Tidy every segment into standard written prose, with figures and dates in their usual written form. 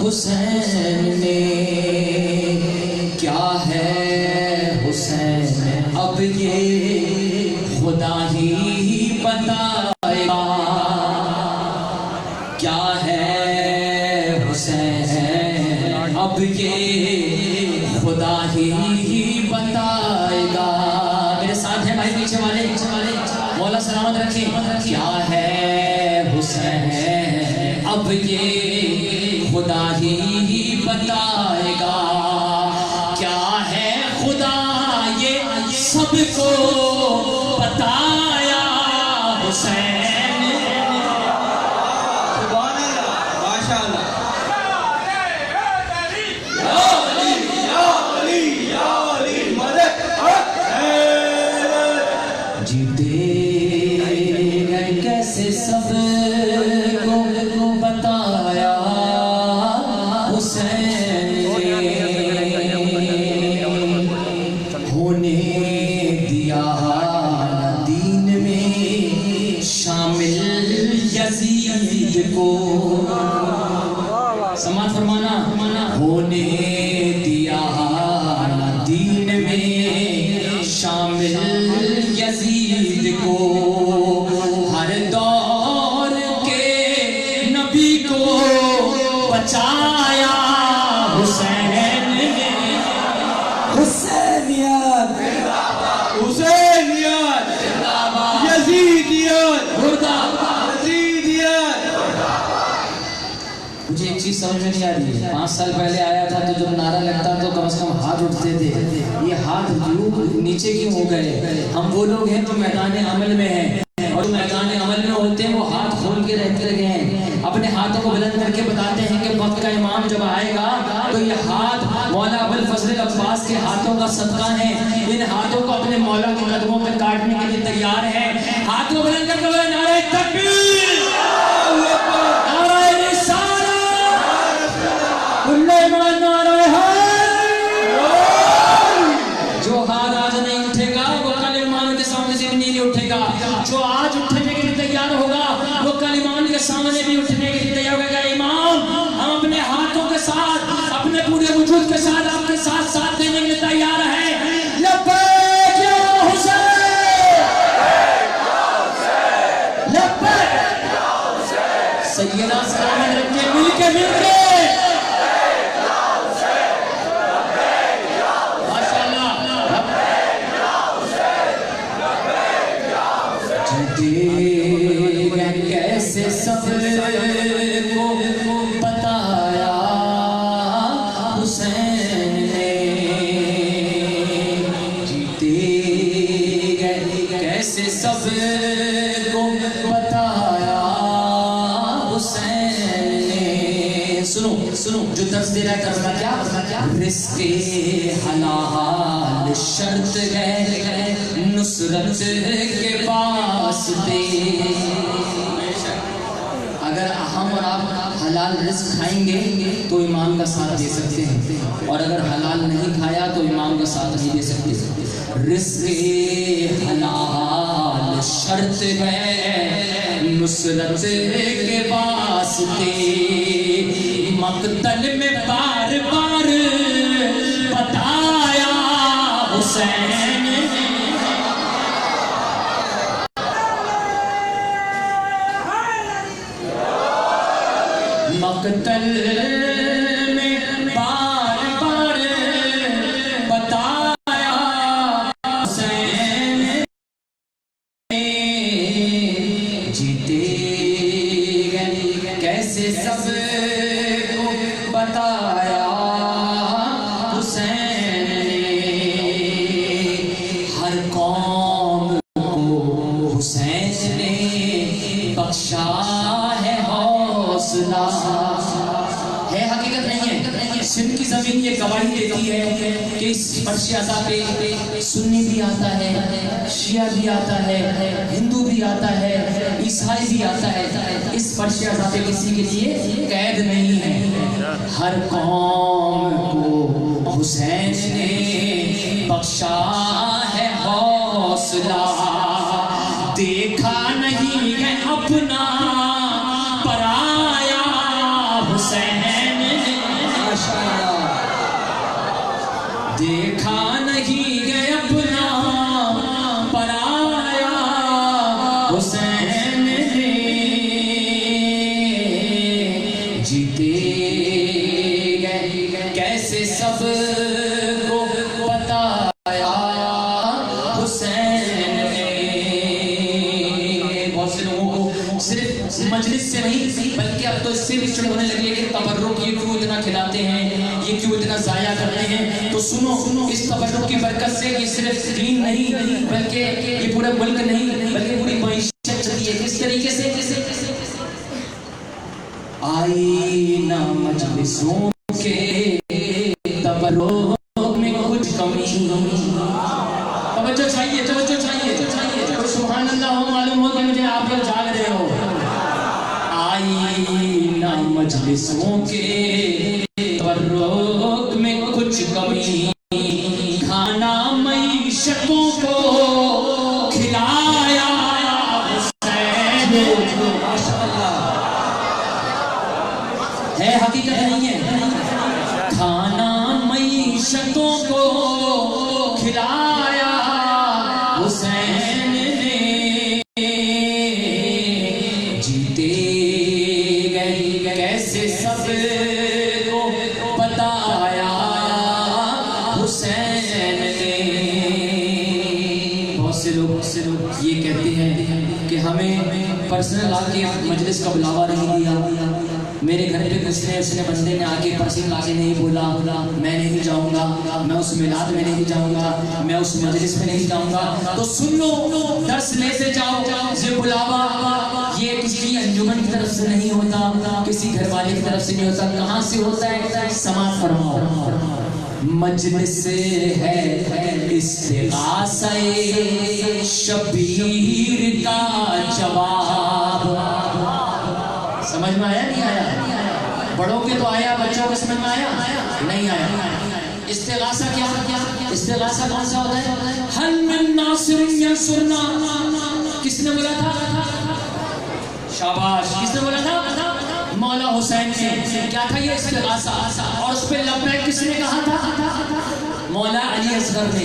حسین نے کیا ہے حسین اب یہ خدا ہی بتائے گا کیا ہے حسین اب یہ خدا ہی بتائے گا میرے ساتھ ہیں بھائی پیچھے والے مولا سلامت رکھیں کیا ہے حسین اب یہ خدا ہی بتائے گا کیا ہے خدا یہ سب کو بتایا حسین سبحان اللہ ماشاءاللہ جیتے گئے کیسے سب کو بتایا حسین ہونے دیا دین میں شامل یزید کو سماعت فرمانا ہونے دیا دین میں شامل یزید کو ہر دور کے نبی کو بچایا حسین حسینیت حسینیت یزیدیت یزیدیت مجھے ایک چیز سمجھ میں نہیں آ رہی ہے 5 سال پہلے آیا تھا تو جب نعرہ لگتا تو کم از کم ہاتھ اٹھتے تھے یہ ہاتھ نیچے کیوں ہو گئے ہم وہ لوگ ہیں جو میدان عمل میں ہیں اور جو میدان عمل میں ہوتے ہیں وہ ہاتھ کھول کے رہتے رہے ہیں اپنے ہاتھوں کو بلند کر کے بتاتے ہیں کہ وقت کا امام جب آئے گا تو یہ ہاتھ مولا ابوالفضل عباس کے ہاتھوں کا صدقہ ہے ان ہاتھوں کو اپنے مولا کے قدموں پہ کاٹنے کے لیے تیار ہے ہاتھوں بلند کر کے نعرہ تکبیر نعرہ رسالت کل ایمان نعرہ جو ہاتھ آج نہیں اٹھے گا وہ کل ایمان کے سامنے سے بھی نہیں اٹھے گا جو آج اٹھنے کے لیے تیار ہوگا وہ کل ایمان کے سامنے بھی اٹھنے کے لیے تیار ہوگا امام ہم اپنے ہاتھوں کے ساتھ اپنے پورے وجود کے ساتھ آپ کے ساتھ ساتھ دینے کے لیے تیار ہیں لبیک یا حسین لبیک سیدنا سلامت رکھے مل کے کیسے سب کو بتایا حسین نے جیتے گئے کیسے سب کو بتایا حسین نے سنو جو درس دے رہا ہے کرنا کیا رزق حلال شرط ہے نصرت کے واسطے اگر ہم اور آپ حلال رزق کھائیں گے تو امام کا ساتھ دے سکتے ہیں اور اگر حلال نہیں کھایا تو امام کا ساتھ نہیں دے سکتے رزق حلال شرط ہے نصرت کے واسطے مقتل میں بار بار بتایا حسین مقتل میں بار بار بتایا حسین جیتے گئے کیسے سب کو بتایا حسین ہر قوم کو حسین نے بخشا ہے حوصلہ ہے حقیقت نہیں ہے سندھ کی زمین یہ گواہی دیتی ہے کہ اس فرش عزا پہ سنی بھی آتا ہے شیعہ بھی آتا ہے ہندو بھی آتا ہے عیسائی بھی آتا ہے اس فرش عزا پہ کسی کے لیے قید نہیں ہے ہر قوم کو حسین نے بخشا ہے حوصلہ دیکھا نہیں ہے اپنا پرایا حسین جیتے گئے کیسے سب کو بتایا حسین نے. بہت سے لوگوں کو صرف مجلس سے نہیں بلکہ اب تو اس سے بھی شروع ہونے لگے کہ تبرک یہ کیوں اتنا کھلاتے ہیں, یہ کیوں اتنا ضائع کرتے ہیں. تو سنو اس تبرک کی برکت سے یہ صرف دین نہیں بلکہ یہ پورا ملک نہیں بلکہ پوری معیشت چلتی ہے. کس طریقے سے آئینہ مجلسوں کے تبرک میں کچھ کمی. توجہ چاہیے سبحان اللہ ہو. معلوم ہو کہ مجھے آپ لوگ جاگ رہے ہو. آئینہ مجلسوں کے تبرک میں کچھ کمی, کھانا معیشتوں کو کھلایا حسین. ہے حقیقت نہیں ہے. کھانا معیشتوں کو کھلایا حسین نے. جیتے گئے کیسے سب کو بتایا حسین نے. بہت سے لوگ یہ کہتے ہیں کہ ہمیں پرسنل آ کے مجلس کا بلاوا نہیں دیا. میرے گھر پہ اس نے بندے نے آ کے پرسنل آ کے نہیں بولا میں نہیں جاؤں گا, میں اس میلاد میں نہیں جاؤں گا, میں اس مجلس میں نہیں جاؤں گا. تو سن لو, درس لیتے جاؤ. یہ بلاوا یہ کسی انجمن کی طرف سے نہیں ہوتا, کسی گھر والے کی طرف سے نہیں ہوتا. کہاں سے ہوتا ہے؟ سماعت فرماؤ. مجلس ہے استغاثہ شبیر کا جواب. سمجھ میں آیا نہیں آیا؟ بڑوں کے تو آیا, بچوں کے سمجھ میں آیا نہیں آیا. استغاثہ کیا؟ استغاثہ کون سا ہوتا ہے؟ حل من ناصر ینصرنا. کس نے بولا تھا؟ شاباش. کس نے بولا تھا؟ مولا حسین نے. کیا تھا یہ استغاثہ؟ اور اس پہ لبیک کس نے کہا تھا؟ مولا علی اصغر نے.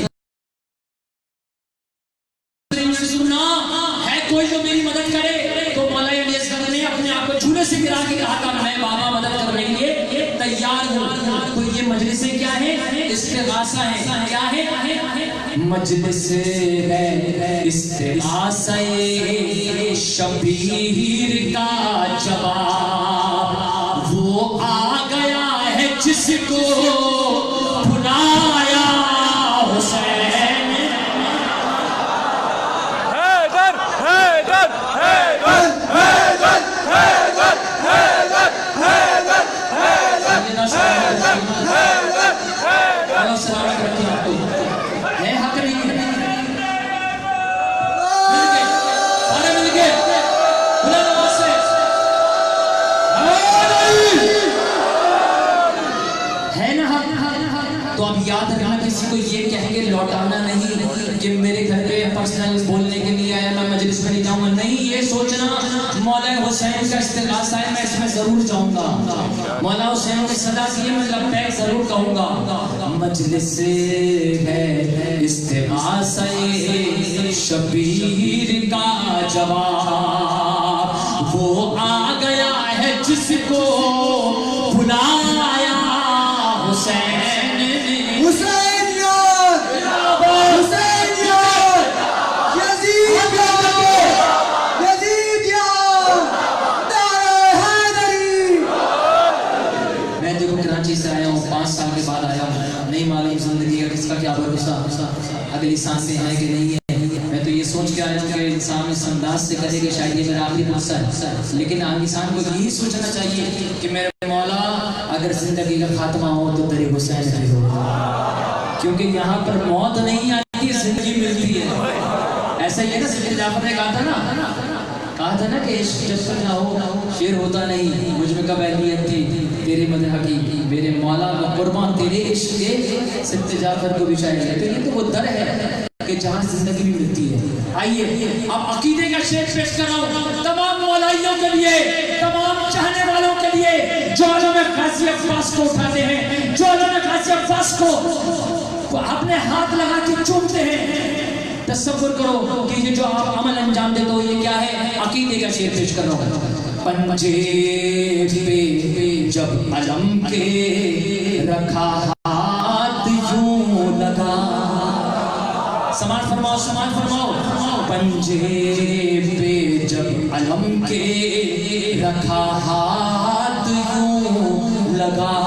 ہے کوئی جو میری مدد کرے؟ تو مولا علی اصغر نے اپنے آپ کو جھولے سے گرا کے کہا تھا میں بابا مدد کرنے کے لیے تیار ہوں. تو یہ مجلسیں کیا ہے؟ استغاثہ ہے. کیا ہے؟ مجلس ہے استغاثہ شبیر کا جواب. وہ آ گیا ہے جس کو بلایا حسین. تو اب یاد رکھنا کسی کو یہ کہیں گے لوٹانا نہیں کہ میرے گھر پہ پرسنل بولنے کے لیے آیا میں مجلس میں نہیں جاؤں گا. نہیں, یہ سوچنا مولا حسین کا استغاثہ ہے میں اس میں ضرور جاؤں گا. مولا حسین کی صدا سے میں لبیک ضرور کہوں گا. مجلس ہے استغاثہ شبیر کا جواب. وہ آ گیا ہے جس کو بلایا حسین. حسین یار حسین یار یزید یار نعرہ حیدری. میں دیکھو کراچی سے آیا ہوں, 5 سال کے بعد آیا ہوں. نہیں معلوم زندگی کا کس کا کیا بھروسہ, اگلی سانسیں ہیں کہ نہیں ہے. میں تو یہ سوچ کے آیا ہوں کہ انسان اس انداز سے کرے کہ شاید یہ میرا آخری فرصہ ہے. لیکن انسان کو یہی سوچنا چاہیے کہ میرے مولا اگر زندگی کا خاتمہ ہو تو تیرے حسین سے ہو, کیونکہ یہاں پر موت نہیں آتی زندگی ملتی ہے. ایسا ہی ہے نا, سید جعفر نے کہا تھا نا کہ عشق جب تک نہ ہو شیر ہوتا نہیں. مجھ میں کب اہلیت تھی تیرے مدح کی, میرے مولا و قربان تیرے عشق کے سید جعفر کو بھی شاعر ہے. تو یہ تو وہ در ہے کہ جہاں زندگی بھی ملتی ہے. آئیے اب عقیدے کا شعر پیش کر رہا ہوں تمام مولائیوں کے لیے, تمام چاہنے والوں کے لیے جو علم غازی عباس کو اٹھاتے ہیں, جو علم غازی عباس کو اپنے ہاتھ لگا کے چومتے ہیں. تصور کرو کہ یہ جو آپ عمل انجام دیتے ہو یہ کیا ہے؟ عقیدے کا شعر پیش کر رہا ہوں. پنجے پہ جب علم کے رکھا ہاتھ یوں لگا. سماعت فرماؤ سماعت فرماؤ. پنجے پہ جب علم کے رکھا ہاتھ یوں لگا.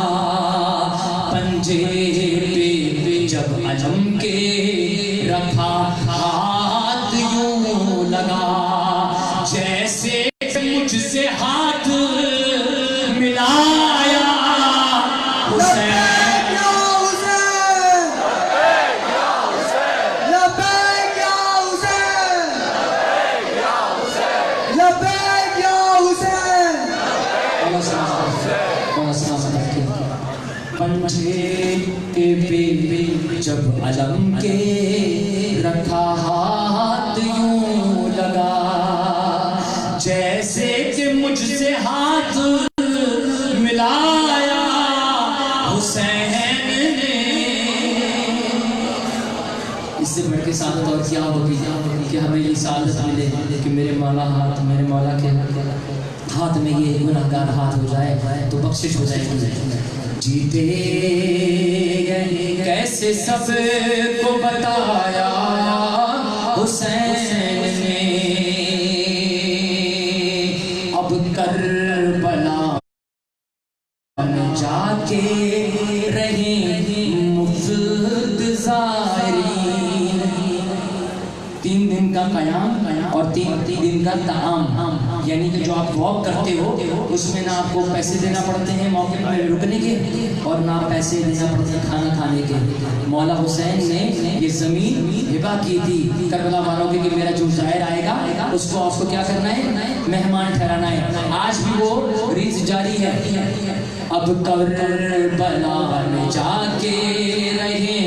پنجے پہ جب علم کے رکھا ہاتھ یوں لگا. جیسے مجھ سے ہاتھ ملایا حسین. پنجے پہ جب علم کے رکھا ہاتھ یوں لگا. جیسے کہ مجھ سے ہاتھ ملایا حسین نے. اس سے بڑھ کے سعادت اور کیا ہوگی کہ ہمیں یہ سعادت ملے کہ میرے مولا کے ہاتھ میں یہ گناہگار ہاتھ ہو جائے تو بخشش ہو جائے گی. جیتے کیسے سب کو بتایا حسین نے. اب کربلا میں جا کے رہیں مفت زائرین. 3 دن کا قیام اور 3 دن کا طعام، یعنی کہ جو آپ واک کرتے ہو اس میں نہ آپ کو پیسے دینا پڑتے ہیں موقع پر رکنے کے اور نہ پیسے دینا پڑتے ہیں کھانا کھانے کے. مولا حسین نے یہ زمین ہبہ کی تھی کربلا والوں کے کہ میرا جو زائر آئے گا اس کو آپ کو کیا کرنا ہے؟ مہمان ٹھہرانا ہے. آج بھی وہ ریت جاری ہے. اب کربلا میں جا کے رہے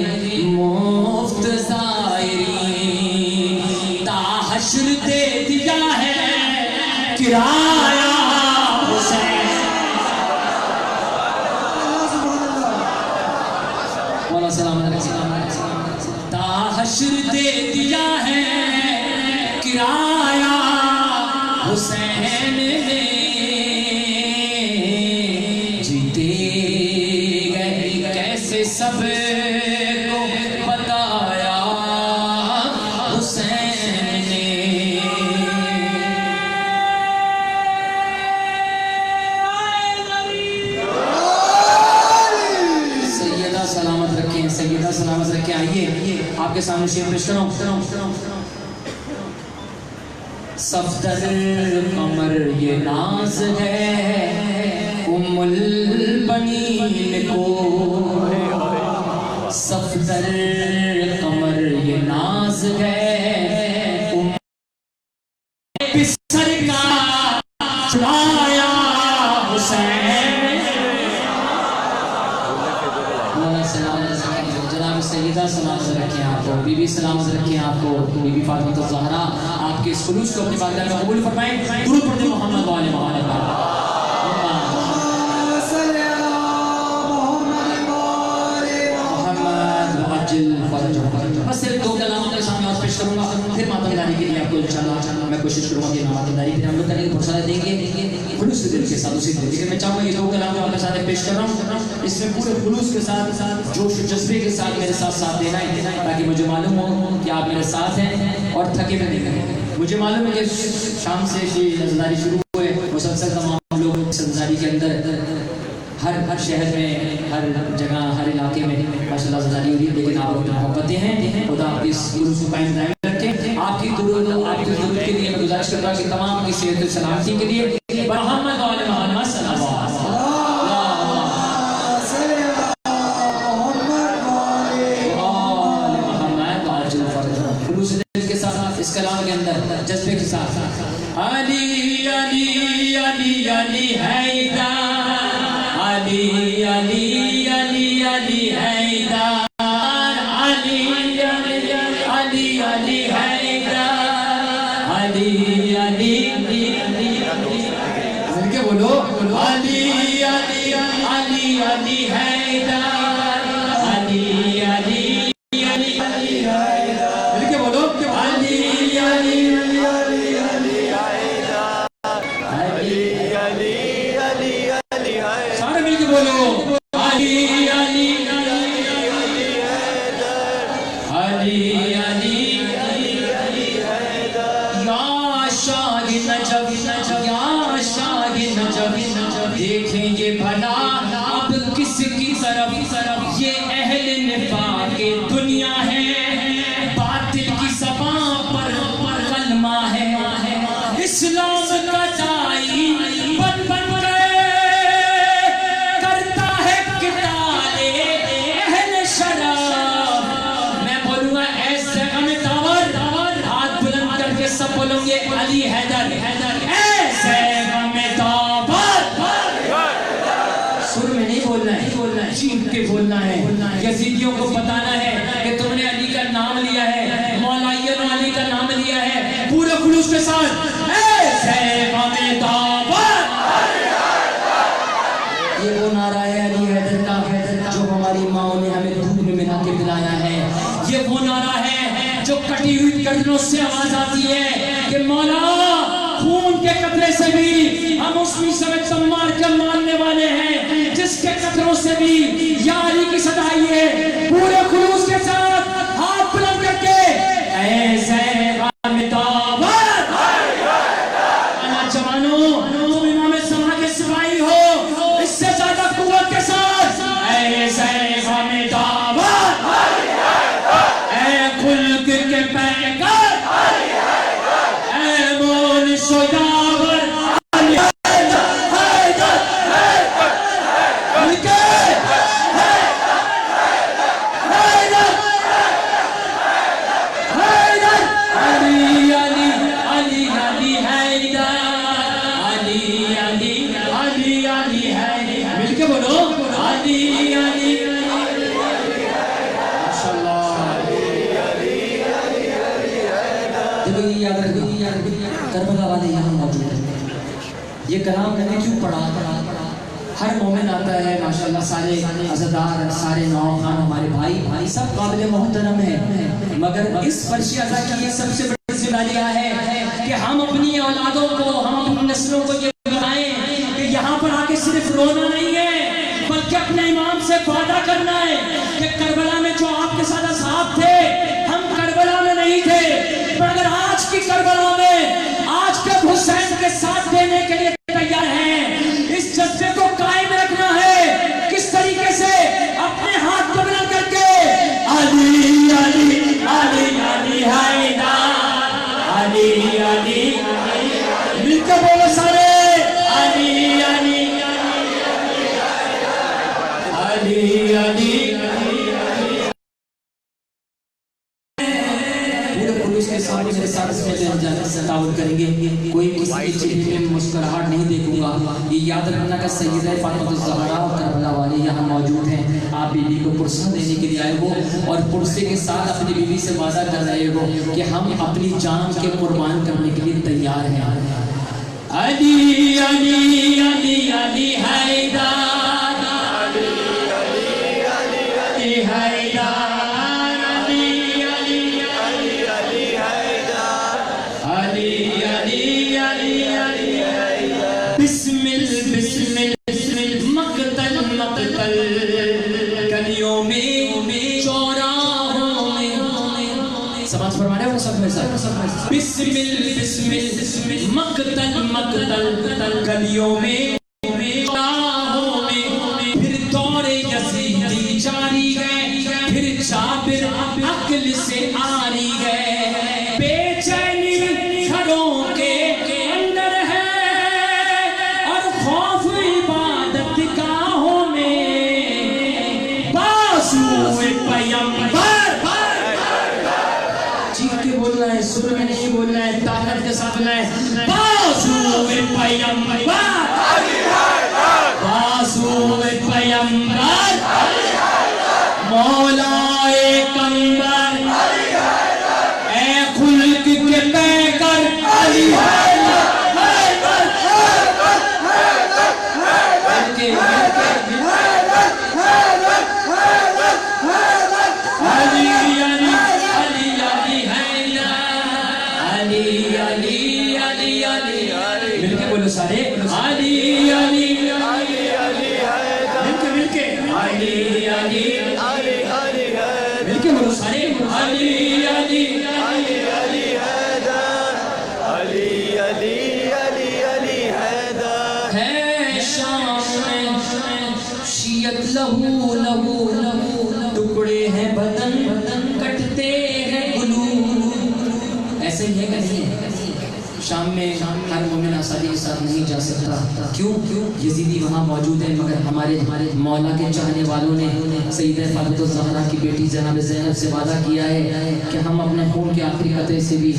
مفت زائرین. تا حشر دے دیا ہے کرایہ حسین. مولا سلامت رکھیں. تا حشر دے دیا ہے کرایہ حسین نے. جیتے گئے کیسے سب کو بتایا حسین نے. سیدہ سلامت رکھیں. آئیے آپ کے سامنے شعر پیش کروں. صفدر قمر یہ ناز ہے ام البنین کو. صفدر قمر یہ ناز ہے ام بسر کا چھڑایا حسین. جناب سیدہ سلامت رکھیں آپ کو. بی بی سلامت رکھیں آپ کو. بی بی فاطمہ الزہرا آپ کے اس خلوص کو اپنی بارگاہ میں قبول فرمائیں. درود پڑھیں محمد و آل محمد. بس صرف 2 کلام کے سامنے اور پیش کروں گا پھر ماتم داری کے لیے آپ کو انشاءاللہ میں کوشش کروں گا کہ ماتم داری پھر ہم لوگ کریں گے پرسالہ دیں گے خلوص دل کے ساتھ اسی دل. لیکن میں چاہوں گا یہ 2 کلام جو آپ کے ساتھ پیش کر رہا ہوں اس میں پورے خلوص کے ساتھ جوش و جذبے کے ساتھ میرے ساتھ دینا ہے تاکہ مجھے معلوم ہو کہ آپ میرے ساتھ ہیں اور تھکے میں نہیں ہیں. مجھے معلوم ہے کہ شام سے یہ عزاداری شروع ہوئے مسلسل تمام لوگ اس عزاداری کے اندر ہر شہر میں ہر جگہ ہر علاقے میں ماشاء اللہ عزاداری ہو رہی ہے. لیکن آپ اپنی محبتیں ہیں خدا آپ کی اس خلوص کو قائم دائم رکھیں. آپ کی درود کے لیے میں گزارش کرتا ہوں کہ تمام کی صحت و سلامتی کے لیے محمد و آل محمد صلی اللہ علیہ وسلم. اس کلام کے اندر جذبے کے ساتھ علی علی علی علی حیدر علی علی علی علی حیدر علی علی علی علی حیدر علی علی مل کے بولو علی علی علی علی حیدر علی علی علی علی حیدر مل کے بولو سارے بولو علی علی علی علی یا شاہ نجف یا شاہ نجف دیکھیں گے بھلا اب کس کی طرف یہ اہل نفاق دنیا ہے باطل کی زبان پر کلمہ ہے اسلام کا دائی بن بن گئے کرتا ہے قتال اہل شراب میں بولوں گا ایسے غم داور ہاتھ بلند کر کے سب بولوں گے علی حیدر ایسے غم داور سر میں نہیں بولنا ہے چیخ کے بولنا ہے یزیدیوں کو بتانا ہے کہ تم نے علی کا نام لیا ہے مولا علی کا نام لیا ہے پورے خلوص کے ساتھ ایسے غم داور یہ وہ نعرہ ہے علی حیدر کا جو ہماری ماؤں نے ہمیں دودھ میں ملا کے پلایا ہے یہ وہ نعرہ ہے جو کٹی ہوئی گردنوں سے آواز آتی ہے کہ مولا خون کے قطرے سے بھی ہم اس میثاق تمار کے ماننے والے ہیں جس کے قطروں سے بھی یا علی کی صدائی ہے پورے خلوص کے ساتھ ہاتھ بلند کر کے ایسے غم داور جوانوں تم امام سما کے سپاہی ہو اس سے زیادہ قوت کے ساتھ ایسے غم داور اے خلق کے پیغمبر اے مول شجاور علی حیدر مل کے بولو علی علی ماشاءاللہ دیکھو یہ یاد رکھو کربلا والے یہاں موجود ہیں یہ کلام میں نے کیوں پڑھا ہر مومن آتا ہے ماشاءاللہ سارے عزادار سارے نوخان ہمارے بھائی سب قابل محترم ہیں مگر اس فرش ازا کی یہ سب سے بڑی ذمہ داری ہے کہ ہم اپنی اولادوں کو ہم اپنی نسلوں کو یہ بتائیں کہ یہاں پر آ کے صرف رونا نہیں ہے بلکہ اپنے امام سے وعدہ کرنا ہے کہ کربلا میں جو آپ کے ساتھ اصحاب تھے ہم کربلا میں نہیں تھے پر اگر آج کی کربلا میں آج کے حسین کے ساتھ دینے کے لیے تیار ہیں اس جذبے کو قائم رکھنا ہے کس طریقے سے اپنے ہاتھ کو بلند کر کے علی علی علی علی حیدر علی علی مل کے بولو سارے علی علی علی علی پورے پولیس کے سامنے میرے ساتھ تعاون کریں گے کوئی کسی کی چہرے میں مسکراہٹ نہیں دیکھوں گا یہ یاد رکھنا کہ سیدہ فاطمہ الزہرا اور کربلا والے یہاں موجود ہیں آپ بیوی کو پرسہ دینے کے لیے آئے ہو اور پرسے کے ساتھ اپنی بیوی سے وعدہ کر رہے ہو کہ ہم اپنی جان کے قربان کرنے کے لیے تیار ہیں علی علی علی علی حیدر علی حیدر گلیوں میں چوراہوں میں سمجھ فرمانے ہو سب میں بسم مقتل گلیوں میں چوراہوں میں پھر دور یزیدی جاری ہے پھر جابر عقل سے آری ہے بے چینی گھروں کے اندر ہے اور خوف عبادت گاہوں میں بازو پیمبر چیخ کے بولنا ہے سر میں نہیں بولنا ہے طاقت کے ساتھ بولنا ہے بازو پیمبر بازو پیمبر مولا کمبر اے خلق کے پیکر علی حیدر مل کے بولو سارے علی علی علی علی مکشیت لہو لہو لہو ٹکڑے ہیں بدن کٹتے ہیں گلو. ایسے ہی ہے کہ نہیں ہے؟ شام میں ہر مومن آسانی کے ساتھ نہیں جا سکتا. کیوں؟ یزیدی وہاں موجود ہیں، مگر ہمارے مولا کے چاہنے والوں نے سیدہ فاطمہ الزہرا کی بیٹی جناب زینب سے وعدہ کیا ہے کہ ہم اپنے خون کے آخری قطرے سے بھی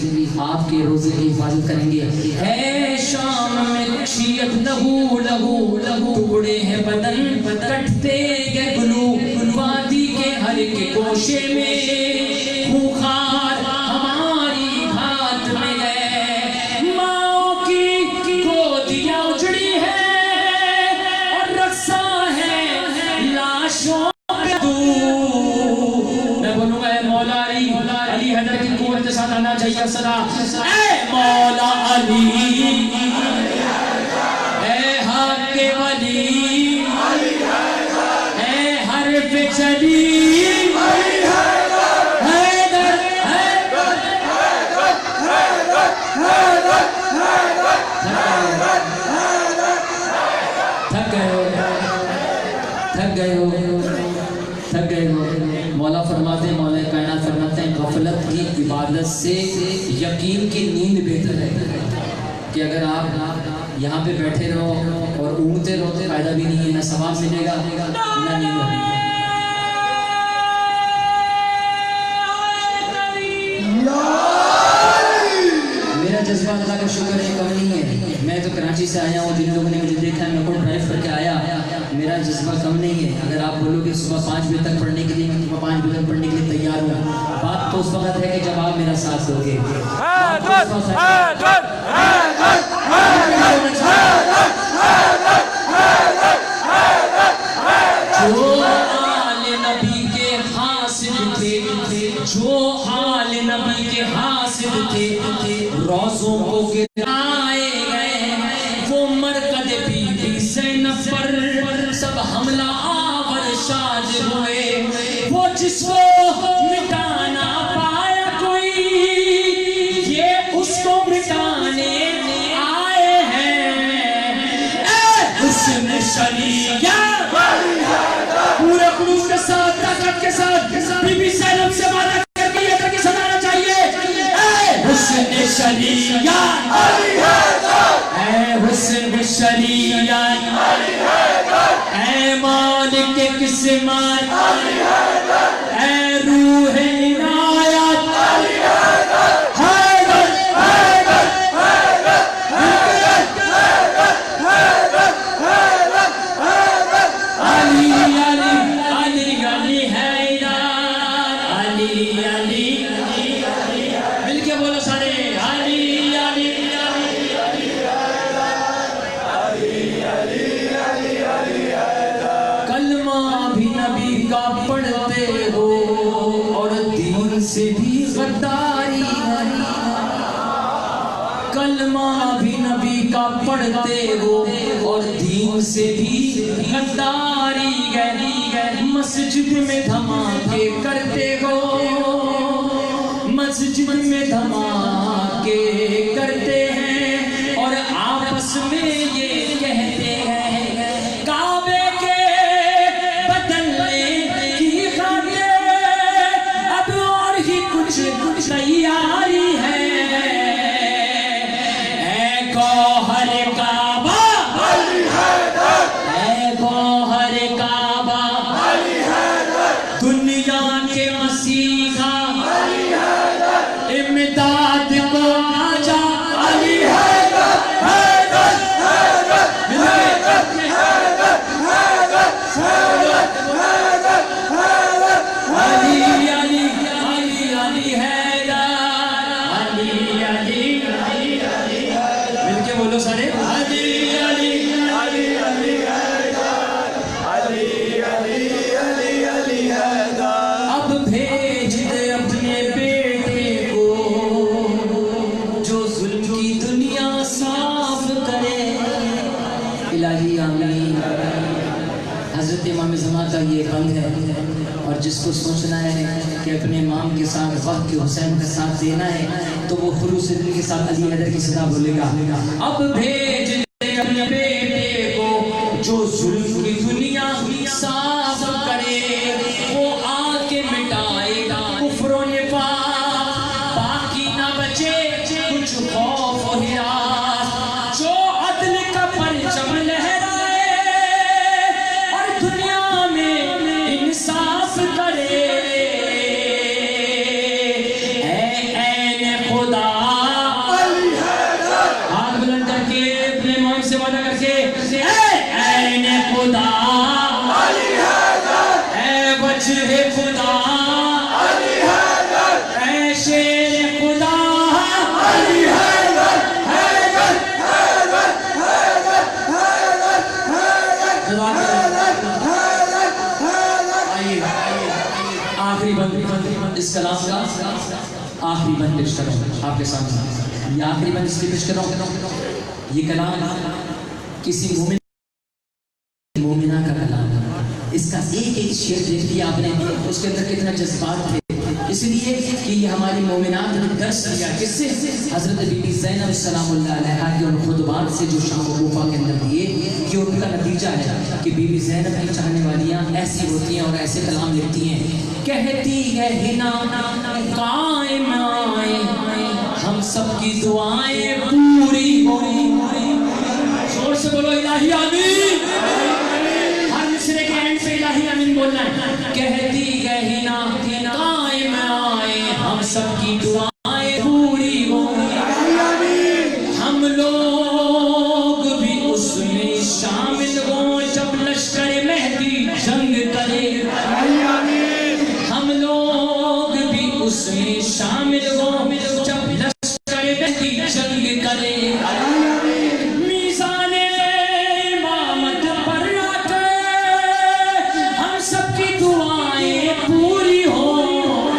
آپ کے روزے کی حفاظت کریں گے. ہے شام میں مکشیت لہو لہو لہو ٹکڑے ہیں بدن کٹتے گئے گلو. وادی کے ہر ایک گوشے میں خوخار ہماری گھات میں ہے. ماں کی گودیاں اجڑی ہے اور رقصہ ہے لاشوں پہ دور. میں بولوں گا اے مولا علی، علی حیدر کی قوت کے ساتھ آنا چاہیے صدا. اے مولا علی، اے حق ولی، اے حرف چلی تھک گئے ہو. مولا فرماتے ہیں، مولا کائنات فرماتے ہیں غفلت کی عبادت سے یقین کی نیند بہتر ہے. کہ اگر آپ یہاں پہ بیٹھے رہو اور اونگتے رہو تو فائدہ بھی نہیں ہے، نہ ثواب ملے گا نہ نیند ہوگی. میرا جذبہ اللہ کا شکر ہے کم نہیں ہے. میں تو کراچی سے آیا ہوں، جن لوگوں نے مجھے دیکھا ہے میں خود ڈرائیو کر کے آیا. میرا جذبہ کم نہیں ہے. اگر آپ بولو کہ صبح 5 بجے تک پڑھنے کے لیے میں صبح 5 بجے تک پڑھنے کے لیے تیار ہوں. بات تو اس وقت ہے کہ جب آپ میرا ساتھ دو گے. جو آل نبی کے حاسد تھے، جو آل نبی کے حاسد تھے، روزوں کو گرائے گئے. وہ مرکد بی بی زینب پر سب حملہ آور شاد ہوئے. وہ جس کو مٹانا پایا کوئی، یہ اس کو مٹانے آئے ہیں. اے حسن شریعہ، پورے خلوص کے ساتھ طاقت کے ساتھ بی بی زینب سے وعدہ کر کے یہ تک سنانا چاہیے. اے حسن شریعہ، اے حسن شریعہ، اے مالک قسمت، اے روح عنایت، مل کے بولو سارے علی علی. کلمہ بھی نبی کا پڑھتے ہو اور دین سے بھی غداری ہے. کلمہ بھی نبی کا پڑھتے ہو اور دین سے بھی غداری ہے. مسجد میں دھماکے کرتے ہو، مسجد میں دھماکے کرتے ہیں اور آپس میں یہ کہتے ہیں کعبے کے بدلنے کی خاطر اب اور ہی کچھ تیاری ہے. اے گوہر کعبہ، اے گوہر کعبہ، دنیا کے مسیحا امداد کو آجا. علی حیدر، حیدر، علی علی علی علی حیدر، علی علی مل کے بولو سارے علی علی علی علی حیدر. اب بھیج دے اپنے بیٹے کو جو ظلم کی دنیا صاف کرے. الہی آمین. حضرت امام زمان کا یہ بند ہے، اور جس کو سوچنا ہے کہ اپنے امام کے ساتھ وقت کے حسین کا ساتھ دینا ہے تو وہ خلوص دل کے ساتھ علی حیدر کی صدا بولے گا. اب بھیج دے اپنے بیٹے کو جو ظلم کی دنیا صاف آئیے آخری بند اس کلام کا آخری بند پیش کر رہا ہوں آپ کے سامنے. یہ آخری بند اس لیے پیش کر رہا ہوں، یہ کلام کسی مومنہ کا کلام ہے. اس کا ایک ایک شعر دیکھ لیا آپ نے، اس کے اندر کتنا جذبات تھے. اس لیے کہ یہ ہماری مومنات نے درس لیا کس سے؟ حضرت بی بی زینب سلام اللہ علیہا کے ان خطبات سے جو شام و کوفہ کے اندر دیے. یہ ان کا نتیجہ ہے کہ بی بی زینب کی چاہنے والیاں ایسی ہوتی ہیں اور ایسے کلام لکھتی ہیں. کہتی ہے ہنا قائم آئے ہم سب کی دعائیں پوری ہوئی. زور سے بولو الہی آمین. ہر مصرے کے اینڈ پہ الہی آمین بولنا ہے. کہتی ہے ہنا قائم آئے ہم سب کی دعائیں پوری ہوئی. ہم لوگ بھی اس میں شامل ہوں جب لشکر مہدی جنگ کرے. ہم لوگ بھی اس میں شامل ہوں جب لشکر مہدی جنگ کرے. میزان امامت پر آ کے ہم سب کی دعائیں پوری ہوں.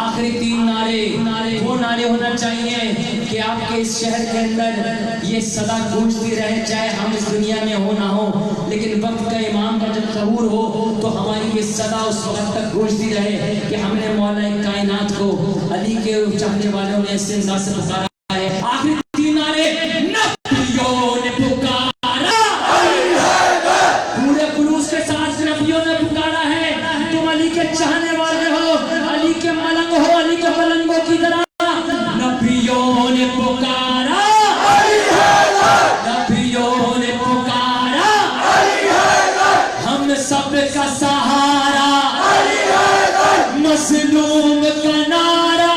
آخری تین نعرے وہ نعرے ہونا چاہیے کہ آپ کے اس شہر کے اندر یہ صدا گونجتی رہے، چاہے ہم اس دنیا میں ہو نہ ہو، لیکن وقت کا امام کا جب ظہور ہو تو ہماری یہ صدا اس وقت تک گونجتی رہے کہ ہم نے مولا کائنات کو علی کے چاہنے والوں نے اس انداز سے پکارا ہے. آخری تین نعرے نبیوں نے پکارا، پورے خلوص کے ساتھ نبیوں نے پکارا ہے. تم علی کے چاہنے والے ہو، علی کے ملنگ ہو، علی کے ملنگوں کی طرح. نبیوں نے پکارا، نبیوں نے پکارا، ہم سب کا سہارا، مظلوم کا نعرہ.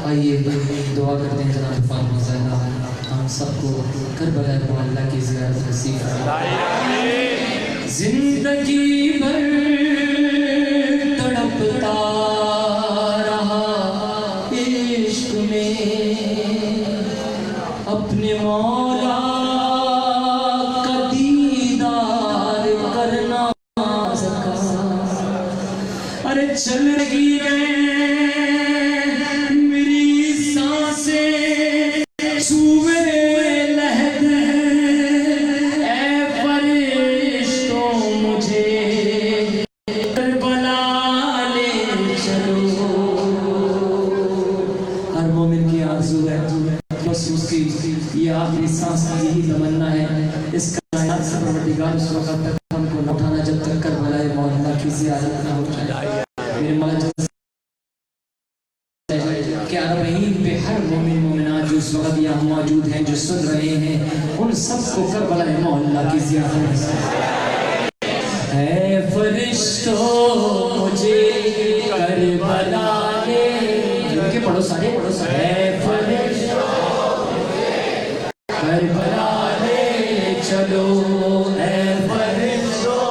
آئیے دعا کرتے ہیں جناب فاطمہ زہرا ہم سب کو کربلا معلیٰ کی زیارت نصیب فرمائے. زندگی بھر تڑپتا رہا عشق میں، اپنے مولا کا دیدار کرنا سکا. ارے چل رہی ہے میری سانسیں سوئے لہد، اے فرشتوں مجھے کربلا لے چلو. ہر مومن کی آرزو ہے بس اس کی یہ آخری سانس کی یہی تمنا ہے. اس کائنات سے پروردگار اس وقت تک ہم کو نہ اٹھانا جب تک کربلا مولا کی زیارت نہ ہو جائے. میرے مولا کہ عربین پہ ہر مومن مومنات جو اس وقت یہاں موجود ہیں، جو سن رہے ہیں، ان سب کو کربلا مولا کی زیارت. اے فرشتوں مجھے کربلا لے کے پڑھو سارے اے فرشتوں مجھے کربلا لے چلو، اے فرشتوں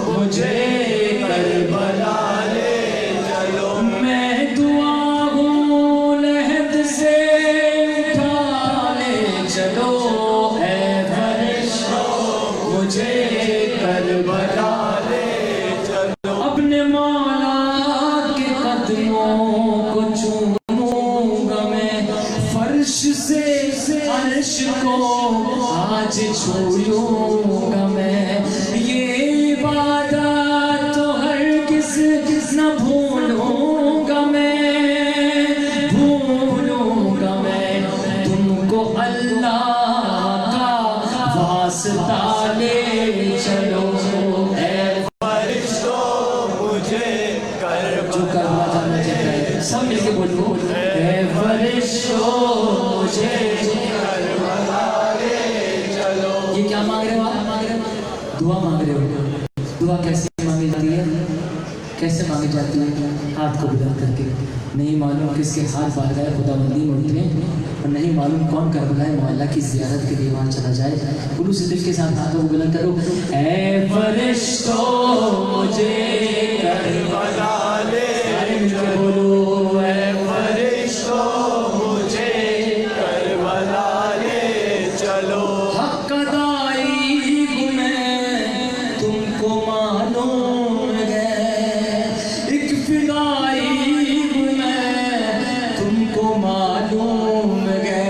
مجھے کربلا لے چلو. میں دعا ہوں لہد سے اٹھا لے چلو، اے فرشتوں مجھے کربلا لے چلو. اپنے مولا کے قدموں کو چوموں گا میں، فرش سے عرش کو آج چھو لوں گا میں. یہ عبادت تو ہرگز نہ بھولوں گا میں، بھولوں گا میں. تم کو اللہ کا واسطہ لے چلو، اے فرشتوں مجھے کربلا جانا چاہتا ہے. سب مل کے بولو اے فرشتوں مجھے کربلا لے چلو. یہ کیا مانگ رہے ہو آپ؟ دعا مانگ رہے ہو. دعا کیسے مانگی جاتی ہے؟ کیسے مانگی جاتی ہے؟ ہاتھ کو بلند کر کے. نہیں معلوم کس کے ہاتھ بارگاہ خدا بندی میں اٹھے، اور نہیں معلوم کون کربلا مولا کی زیارت کے لیے وہاں چلا جائے. خلوص دل کے ساتھ ہاتھوں کو بلند کرو. اے فرشتوں مجھے کربلا لے فدائی ہوں میں تم کو معلوم ہے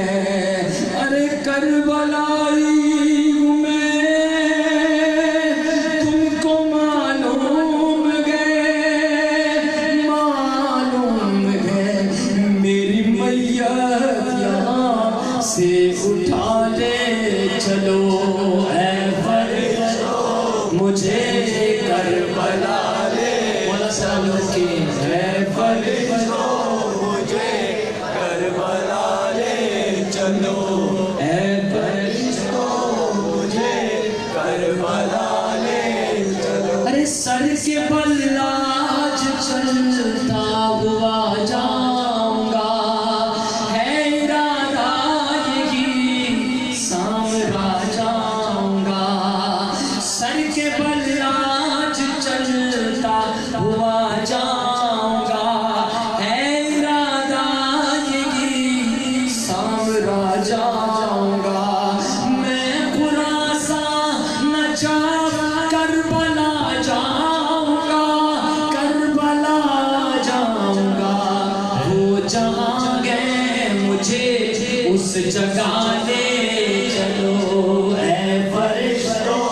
ارے کربلائی ہوں میں تم کو معلوم ہے معلوم ہے میری میت یہاں سے اٹھا لے چلو اے فرشتوں مجھے کربلا لے مولا سلام کی اے فرشتوں مجھے کربلا لے چلو اے فرشتوں مجھے کربلا لے چلو ارے سر کے بل آج چلتا ہوا جاؤں گا ہے ارادہ یہی سامرا جاؤں گا سر کے بل آج چلتا ہوا جاؤں گا ہے ارادہ یہی سامرا جاؤں گا میں خراسان نہ جا کربلا جاؤں گا کربلا جاؤں گا وہ جہاں گئے مجھے اس جگہ لے چلو اے فرشتوں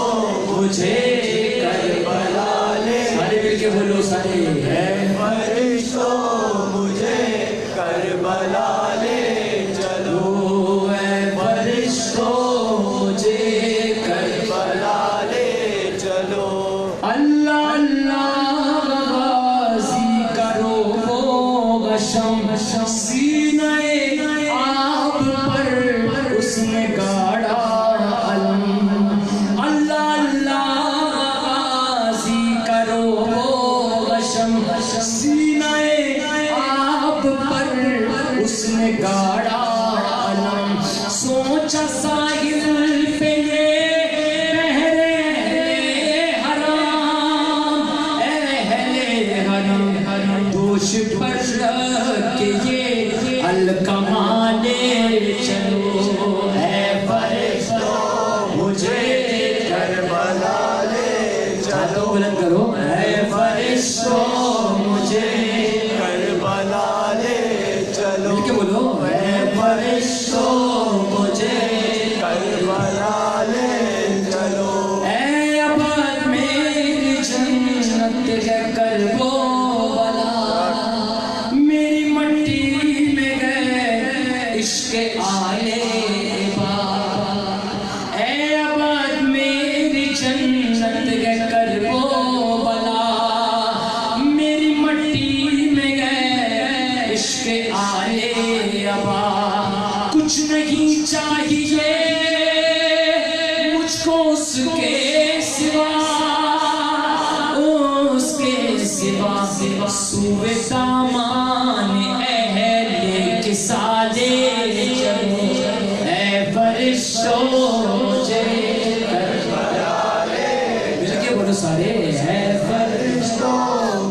مجھے کربلا لے سارے مل کے بولو سارے اے فرشتوں مجھے کربلا لے چلو اے فرشتوں مجھے کربلا لے چلو اللہ اللہ غازی کرو وہ غشم سینہ آب پر اس نے گاڑا علم اللہ اللہ غازی کرو وہ غشم سینہ آب پر اس نے گاڑا علم سوچا ساحل پہ یہ بحر حرام اہل حرم دوش پر رکھ کے یہ القمہ لے چلو اے فرشتوں مجھے کربلا لے چلو بلند کرو اے فرشتوں مجھے کربلا لے چلو مل کے بولو اے فرشتوں مجھے کربلا لے چلو اے ابد میری جنت ہے کربو بلا میری مٹی میں گئے عشق آلے بابا اے ابد میری جنت ہے کربو بلا میری مٹی میں گئے عشق آلے ابا کچھ نہیں چاہیے مجھ کو اس کے سوا اس کے سوا سوئے دامان اہل کے سالے چلو اے فرشتوں مجھے کربلا لے مل کے بولو سارے اے فرشتوں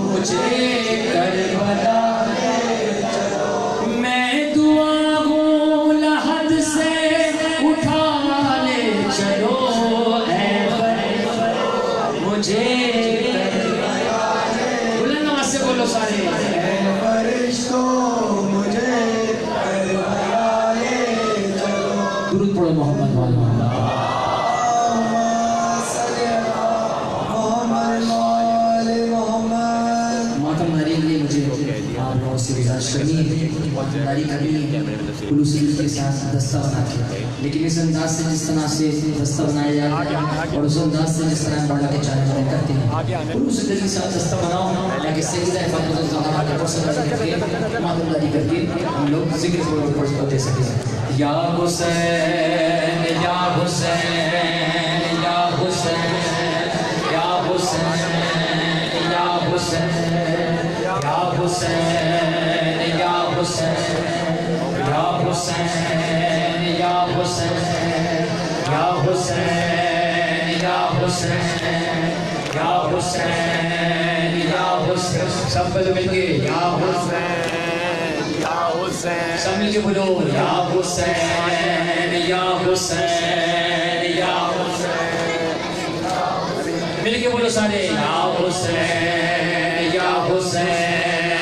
مجھے کربلا لے چلو میں دعا ہوں لحد سے اٹھا لے چلو اے فرشتوں مجھے کربلا لے بلند آواز سے بولو سارے اے فرشتوں مجھے کربلا لے چلو درود پڑھو محمد والے ماتم ناری کے لیے مجھے آپ لوگوں سے گزارش کرنی ہے ماتم ناری کرنی ہے خلوصی دل کے ساتھ دستہ بنا کے لیکن اس انداز سے جس طرح سے دستہ بنایا جاتا ہے اور اس انداز سے جس طرح مولا کے چاہنے والے کرتے ہیں خلوصی دل کے ساتھ دستہ بناؤ تاکہ سیدہ فاطمہ الزہرا کے پرسنل کر کے ماتم ناری کر کے ہم لوگ ذکر کو دے سکیں یا حسین یا حسین یا حسین یا حسین یا حسین یا حسین یا حسین یا حسین یا حسین یا حسین یا حسین یا حسین یا حسین سب مل کے یا حسین یا حسین سب مل کے بولو یا حسین یا حسین یا حسین مل کے بولو سارے یا حسین یا حسین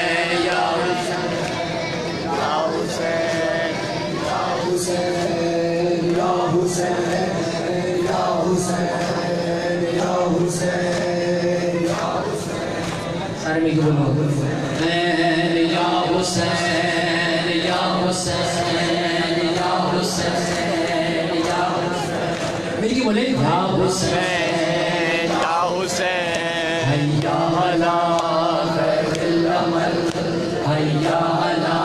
بولو یا حسین یا حسین یا حسین یا حسین مل کے بولے یا حسین یا حسین حیا علی خیر العمل حیا علی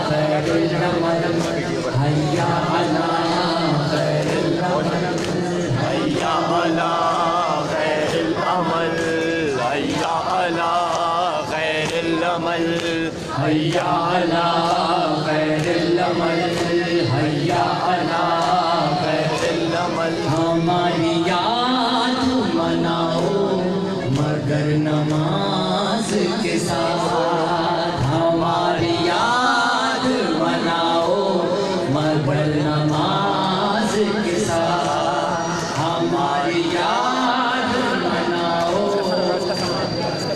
خیر العمل حیا علی خیر العمل حیا علی خیر العمل حیا علی خیر العمل حیا علی خیر العمل حیا علی خیر العمل ہماری یاد مناؤ مگر نماز کے ساتھ ہماری یاد مناؤ مگر نماز کے ساتھ ہماری یاد مناؤ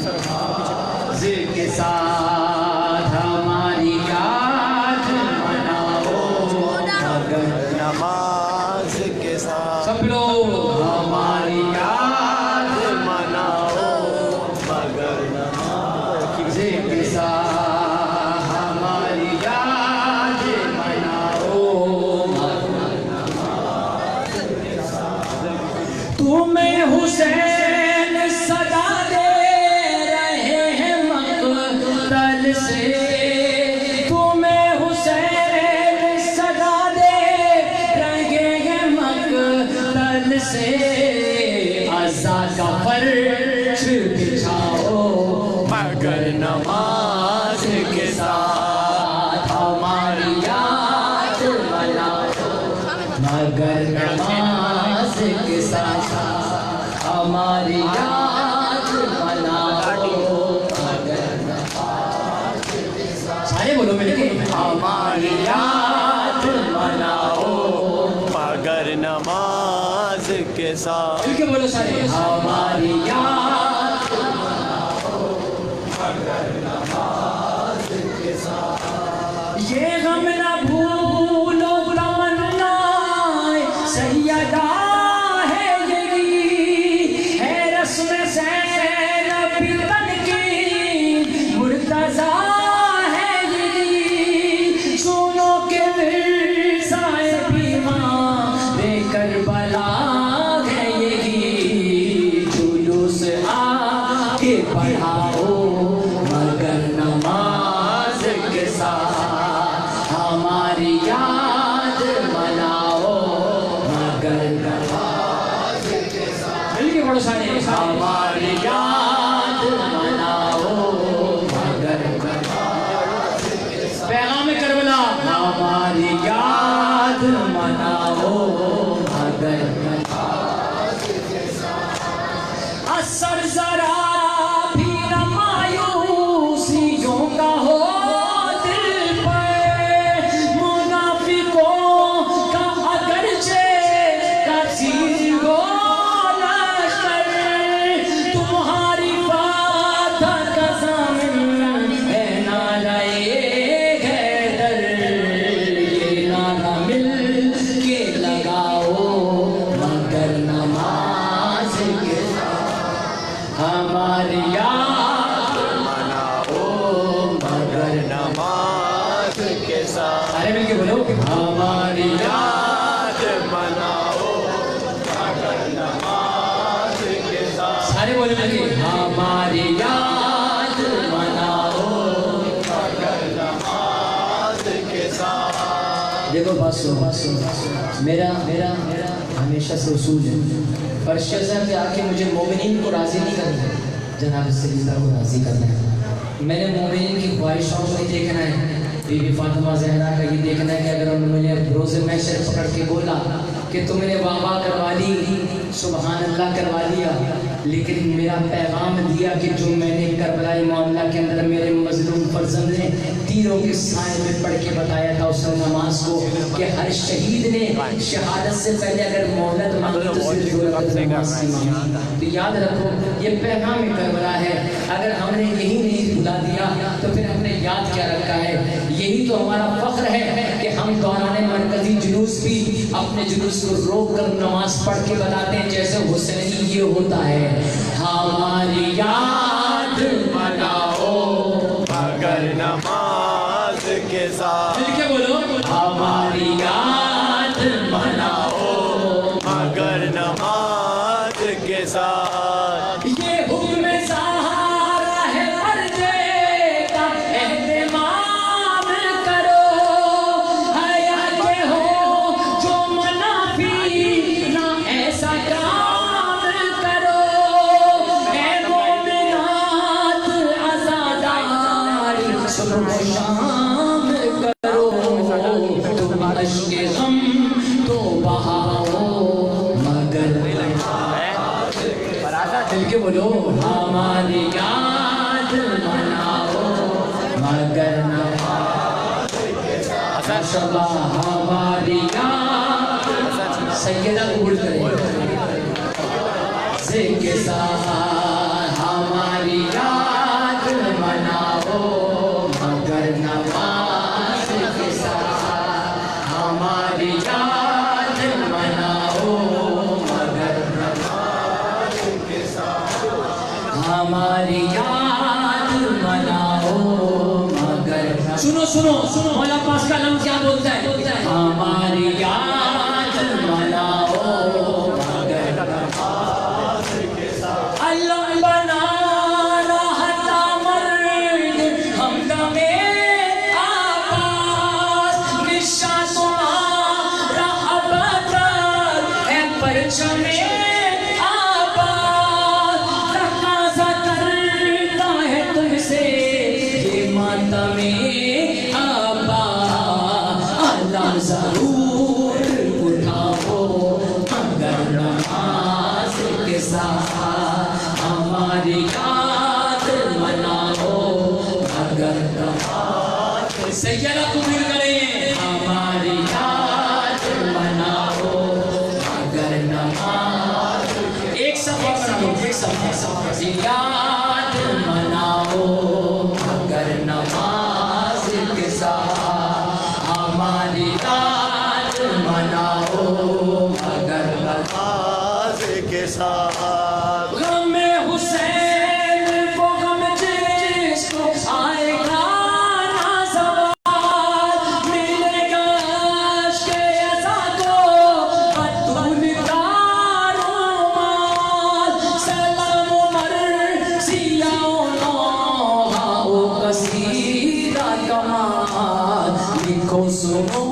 نماز کے ساتھ ہماری یاد مناؤ مگر نماز کے ساتھ سب لوگ ہماری یاد مناؤ مگر نماز کے ساتھ ہماری یاد مناؤ تمہیں حسین صدا دے رہے ہیں مقتل سے تمہیں حسین صدا دے رہے ہیں مقتل سے عزا کا فرش بچھاؤ مگر نماز کے ساتھ ہماری یاد مناؤ مگر نماز کے ساتھ ہماری یاد مناؤ مگر نماز کے ساتھ سارے بولو مل کے ہماری یاد مناؤ مگر نماز کے ساتھ مل کے بولو سارے ہماری یاد یہ غم نہ بھولو تمنا سیدہ ہے یہی ہے رسم زینب بن کی مرتضیٰ ہے یہی سنو کہ مرزائے بیماں بے کربلا ہے یہی جلوس آ کے پڑھاؤ مگر نماز کے ساتھ ہماری یاد مناؤ مگر نماز کے ساتھ مل کے پڑھو سارے ہماری یاد مناؤ مگر نماز کے ساتھ پیغام کربلا ہماری یاد مناؤ مگر نماز کے ساتھ اثر ذرا بھی نہ مایوسیوں کا ہو دل پر منافقوں کا اگرچہ کثیر ہو لشکر تمہاری فاتح کا ضامن ہے نعرہ حیدر یہ نعرہ مل کے لگاؤ مگر نماز کے ساتھ ہماری یاد مناؤ مگر نماز کے ساتھ سارے مل کے بولو ہماری یاد مناؤ مگر نماز کے ساتھ سارے بولے مل کے ہماری یاد مناؤ مگر نماز کے ساتھ دیکھو بات سنو میرا ہمیشہ سے اصول ہے فرش پہ آ کے مجھے مومنین کو راضی نہیں کرنا ہے جناب سیدہ کو راضی کرنا ہے میں نے مومنین کی خواہشوں کو ہی دیکھنا ہے بی بی فاطمہ زہرا کا یہ دیکھنا ہے کہ اگر انہوں نے روز محشر پکڑ کے بولا کہ تم نے واہ کروا لی سبحان اللہ کروا لیا لیکن میرا پیغام دیا کہ جو میں نے کربلا معاملہ کے اندر میرے مظلوم فرزند نے تیروں کے سائے میں پڑھ کے بتایا تھا اس نماز کو کہ ہر شہید نے شہادت سے پہلے اگر مہلت مانگی تو صرف دو رکعت نماز کی مانگی تو یاد رکھو یہ پیغام کربلا ہے اگر ہم نے یہی نہیں بھلا دیا تو پھر ہم نے یاد کیا رکھا ہے یہی تو ہمارا فخر ہے کہ ہم دوران مرکزی جلوس بھی اپنے جلوس کو روک کر نماز پڑھ کے بتاتے ہیں جیسے حسینی یہ ہوتا ہے ہماری یاد مناؤ کے ساتھ مل کے بولو ہماری یاد مناؤ مگر نماز کے ساتھ یہ حکم سہارا ہے پردے کا اہتمام کرو حیا کے ہو جو منافی نہ ایسا کام کرو اے مومنات عزاداری صبح و شام کرو تم اشک غم تو بہاؤ مگر دل کے بولو ہماری یاد مناؤ مگر نماز ماشاءاللہ ہماری یاد سیدہ قبول کریں کے ساتھ ہماری یاد مناؤ مگر نماز کے ساتھ ہماری یاد مناؤ مگر ہماری یاد مناؤ مگر سنو سنو سنو مولا پاس کا لفظ کیا بولتا ہے ہماری یاد مناؤ مگر اللہ بنا رہتا مرد ہمدم آباز نشان تمہارا ابتر ہے پرچم ضرور اٹھاؤ مگر نماز کے ساتھ ہماری یاد مناؤ مگر نماز سیدہ قبول کریں ہماری یاد مناؤ مگر نماز ایک صفحہ کرو ایک صفحہ یاد مناؤ مگر نماز کے ساتھ ہماری یاد مناؤ مگر نماز کے ساتھ غم حسین وہ غم جس کو آئے گا نہ زوال ملے گا عشق عزا کو بدون دارومال سلام مرثیہ و نوحہ و قصیدہ کمال لکھو سنو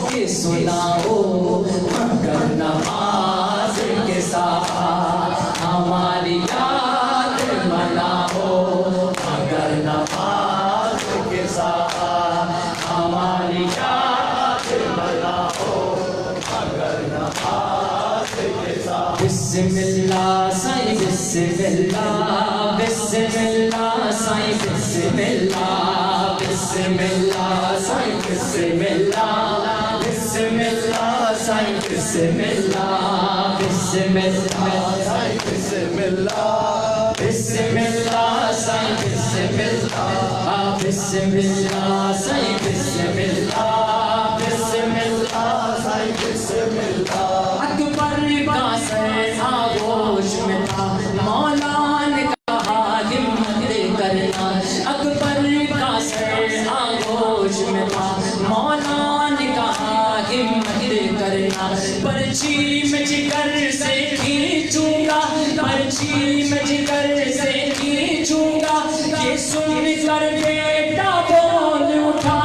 کہ سناؤ مگر نماز کے ساتھ ہماری یاد مناؤ مگر نماز کے ساتھ ہماری یاد مناؤ مگر نماز کے ساتھ بسم اللہ سائیں بسم اللہ بسم اللہ سائیں بسم اللہ بسم اللہ سائیں بسم اللہ بسم اللہ سائیں بسم اللہ بسم اللہ سائیں بسم اللہ بسم اللہ سائیں بسم اللہ بسم اللہ سائیں بسم اللہ بسم اللہ سائیں بسم اللہ اکبر کا سر آغوش میں تھا مولا نے کہا ہمت کرنا اکبر کا سر آغوش میں تھا مولا نے کہا ہمت کرنا پرچی میں جگر سے کھینچوں گا پرچی میں جگر سے کھینچوں گا یہ سن کر بیٹا بول اٹھا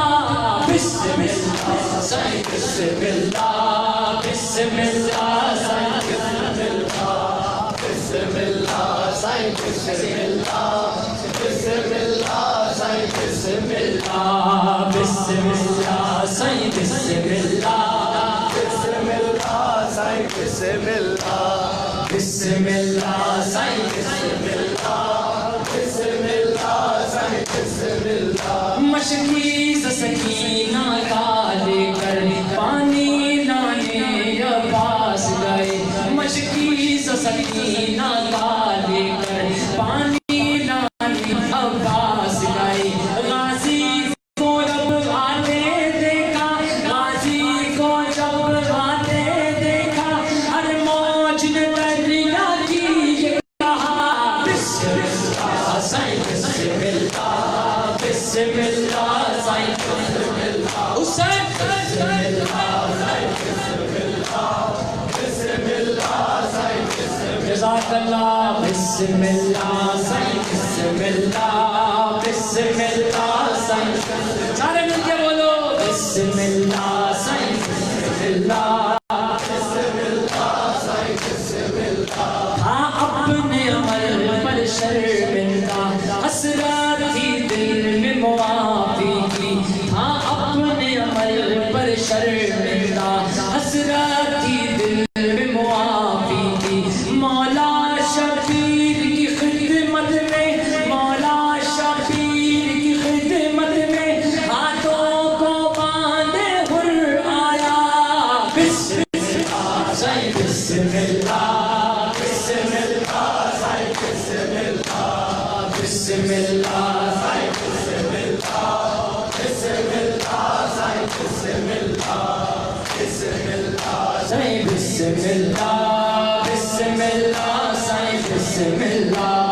بسم اللہ سائیں بسم اللہ بسم اللہ سائیں بسم اللہ سائیں بسم اللہ بسم اللہ سائیں بسم اللہ بسم اللہ سائیں بسم اللہ بسم اللہ سائیں بسم اللہ بسم اللہ سائیں بسم اللہ بسم اللہ سائیں بسم اللہ مشکیز سکینہ کا لے کر پانی لانے عباس گئے مشکیز سکینہ کا لے کر پانی لانے عباس گئے غازی کو جب آتے دیکھا غازی کو جب آتے دیکھا ہر موج نے دریا کی یہ کہا بسم اللہ سائیں بسم اللہ بسم اللہ سائیں جزاک اللہ بسم اللہ سائی بسم اللہ بسم اللہ سائی سارے مل کے بولو بسم اللہ سائی بسم اللہ ہاں اپنے عمل پر شرمندہ حسرت تھی دل میں معافی کی ہاں اپنے عمل پر شرمندہ حسرت تھی دل میں معافی کی مولا شبیر کی خدمت میں مولا شبیر کی خدمت میں ہاتھوں کو باندھے حر آیا بسم اللہ سائی بسم اللہ بسم اللہ سائی بسم اللہ بسم اللہ سائی بسم اللہ بسم اللہ سائی بسم اللہ بسم اللہ سائی بسم اللہ بسم اللہ سائی بسم اللہ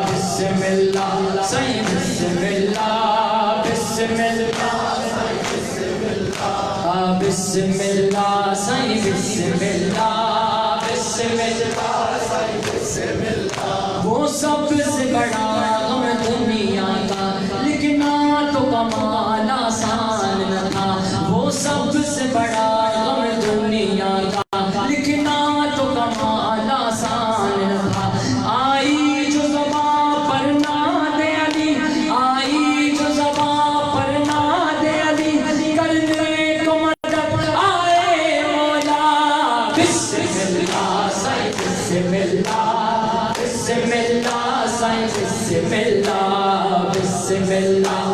بسم اللہ سائی بسم اللہ بسم اللہ سائی بسم اللہ بسم اللہ سائی بسم اللہ بسم اللہ سائی بسم اللہ وہ سب سے بڑا غم دنیا کا لکھنا تو کمال آسان نہ تھا وہ سب سے بڑا غم دنیا کا لکھنا تو کمال آسان نہ تھا آئی جو زباں پر ناد علی آئی جو زباں پر ناد علی کرنے کو مدد آئے مولا بسم اللہ سائی بسم اللہ بسم اللہ سائی بسم اللہ بسم اللہ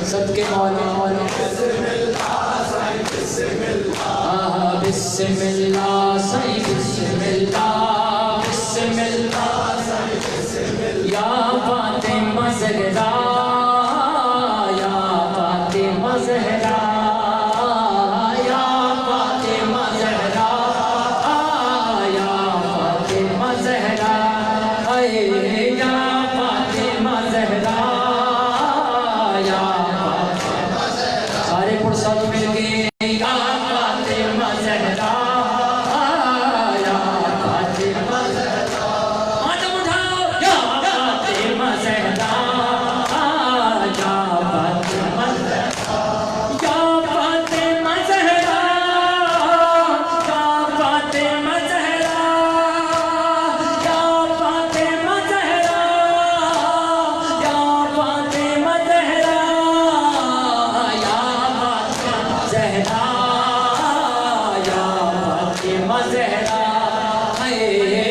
صدقے مولا بسم اللہ سائی بسم اللہ بسم اللہ سائی بسم اللہ بسم اللہ سائی بسم اللہ یا فاطمہ زہرا یا فاطمہ زہرا یا فاطمہ زہرا یا فاطمہ زہرا یا فاطمہ زہرا یا فاطمہ زہرا سارے پرساد مل کے یا فاطمہ زہرا یا فاطمہ زہرا آدم اٹھاؤ یا فاطمہ زہرا یا فاطمہ زہرا یا فاطمہ زہرا یا فاطمہ زہرا یا فاطمہ زہرا یا فاطمہ زہرا یا فاطمہ زہرا یا فاطمہ زہرا ہے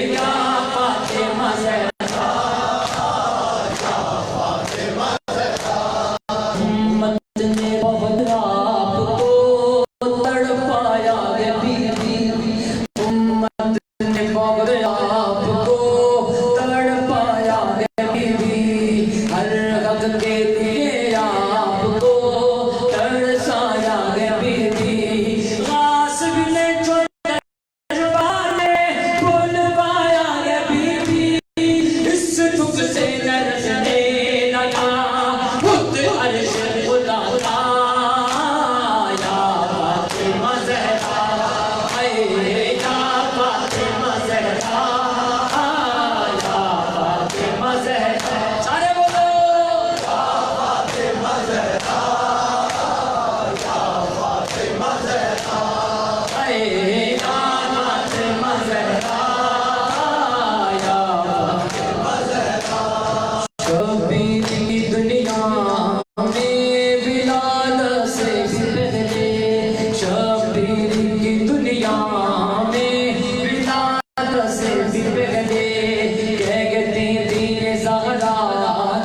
یا فاطمہ زہرا امت نے بہت آپ کو تڑپایا ہے بی امت نے بہت آپ کو تڑپایا ہے بی ہر حق کے لیے آپ کو ترسایا ہے بی غاصب نے جو تجربانے بلوایا ہے بی اس دکھ سے درسنے لگا خود عرش خدا تھا یا فاطمہ زہرا اے یا فاطمہ زہرا یا فاطمہ زہرا سارے بولو یا فاطمہ زہرا یا فاطمہ زہرا اے یا فاطمہ زہرا یا فاطمہ زہرا شبیر کی دنیا میں بلال سے بھی پہلے شبیر کی دنیا میں بلال سے بھی پہلے کہتی دین زہرا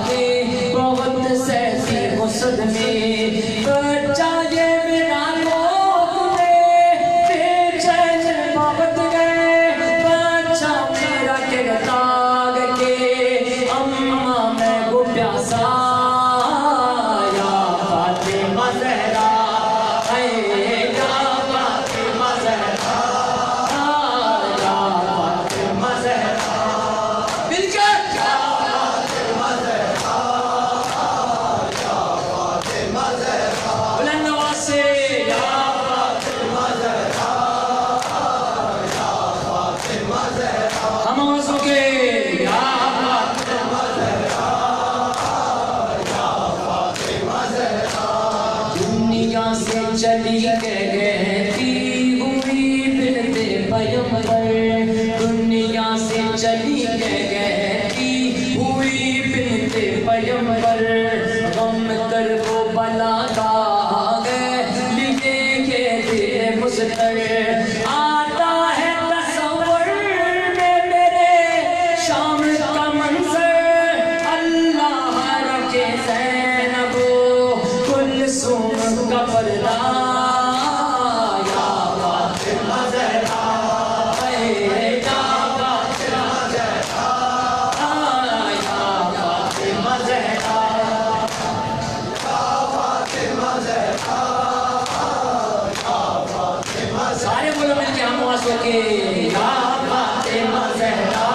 کے بہت سہتی حسد میں بچہ یہ میرا لوگ بے چین بابت گئے بچہ میرا کہتا کہ اماں میں کو پیاسا یا فاطمہ زہرا اے یا فاطمہ زہرا یا فاطمہ زہرا مل کے یا فاطمہ زہرا یا فاطمہ زہرا سے چلی کہتی ہوئی بنتے پیغمبر دنیا سے چلی کہتی ہوئی بنتے پیغمبر غم کر وہ بلا داغے لیے کے تھے مستر آتا ہے تصور میں میرے شام کا منظر اللہ رکھے زینب کلثوم کا پردہ یا فاطمہ زہرا اے یا فاطمہ زہرا یا فاطمہ زہرا سارے بولو مل کے ہم آواز ہو کے یا فاطمہ زہرا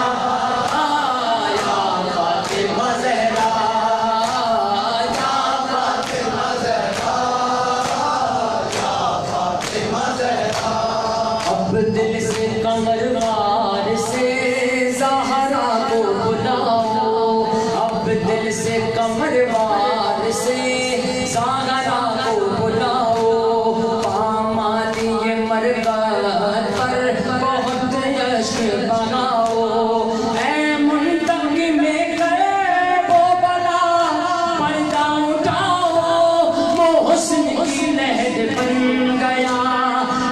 یا فاطمہ زہرا یا فاطمہ زہرا یا فاطمہ زہرا اب دل سے قمروار سے زہرا کو بلاؤ اب دل سے قمروار سے زہرا کو بلاؤ پامالی یہ مرغت پر بہت یشک بناؤ اے منتقم غیب و بلا پردہ اٹھاؤ وہ حسن کی لہر بن گیا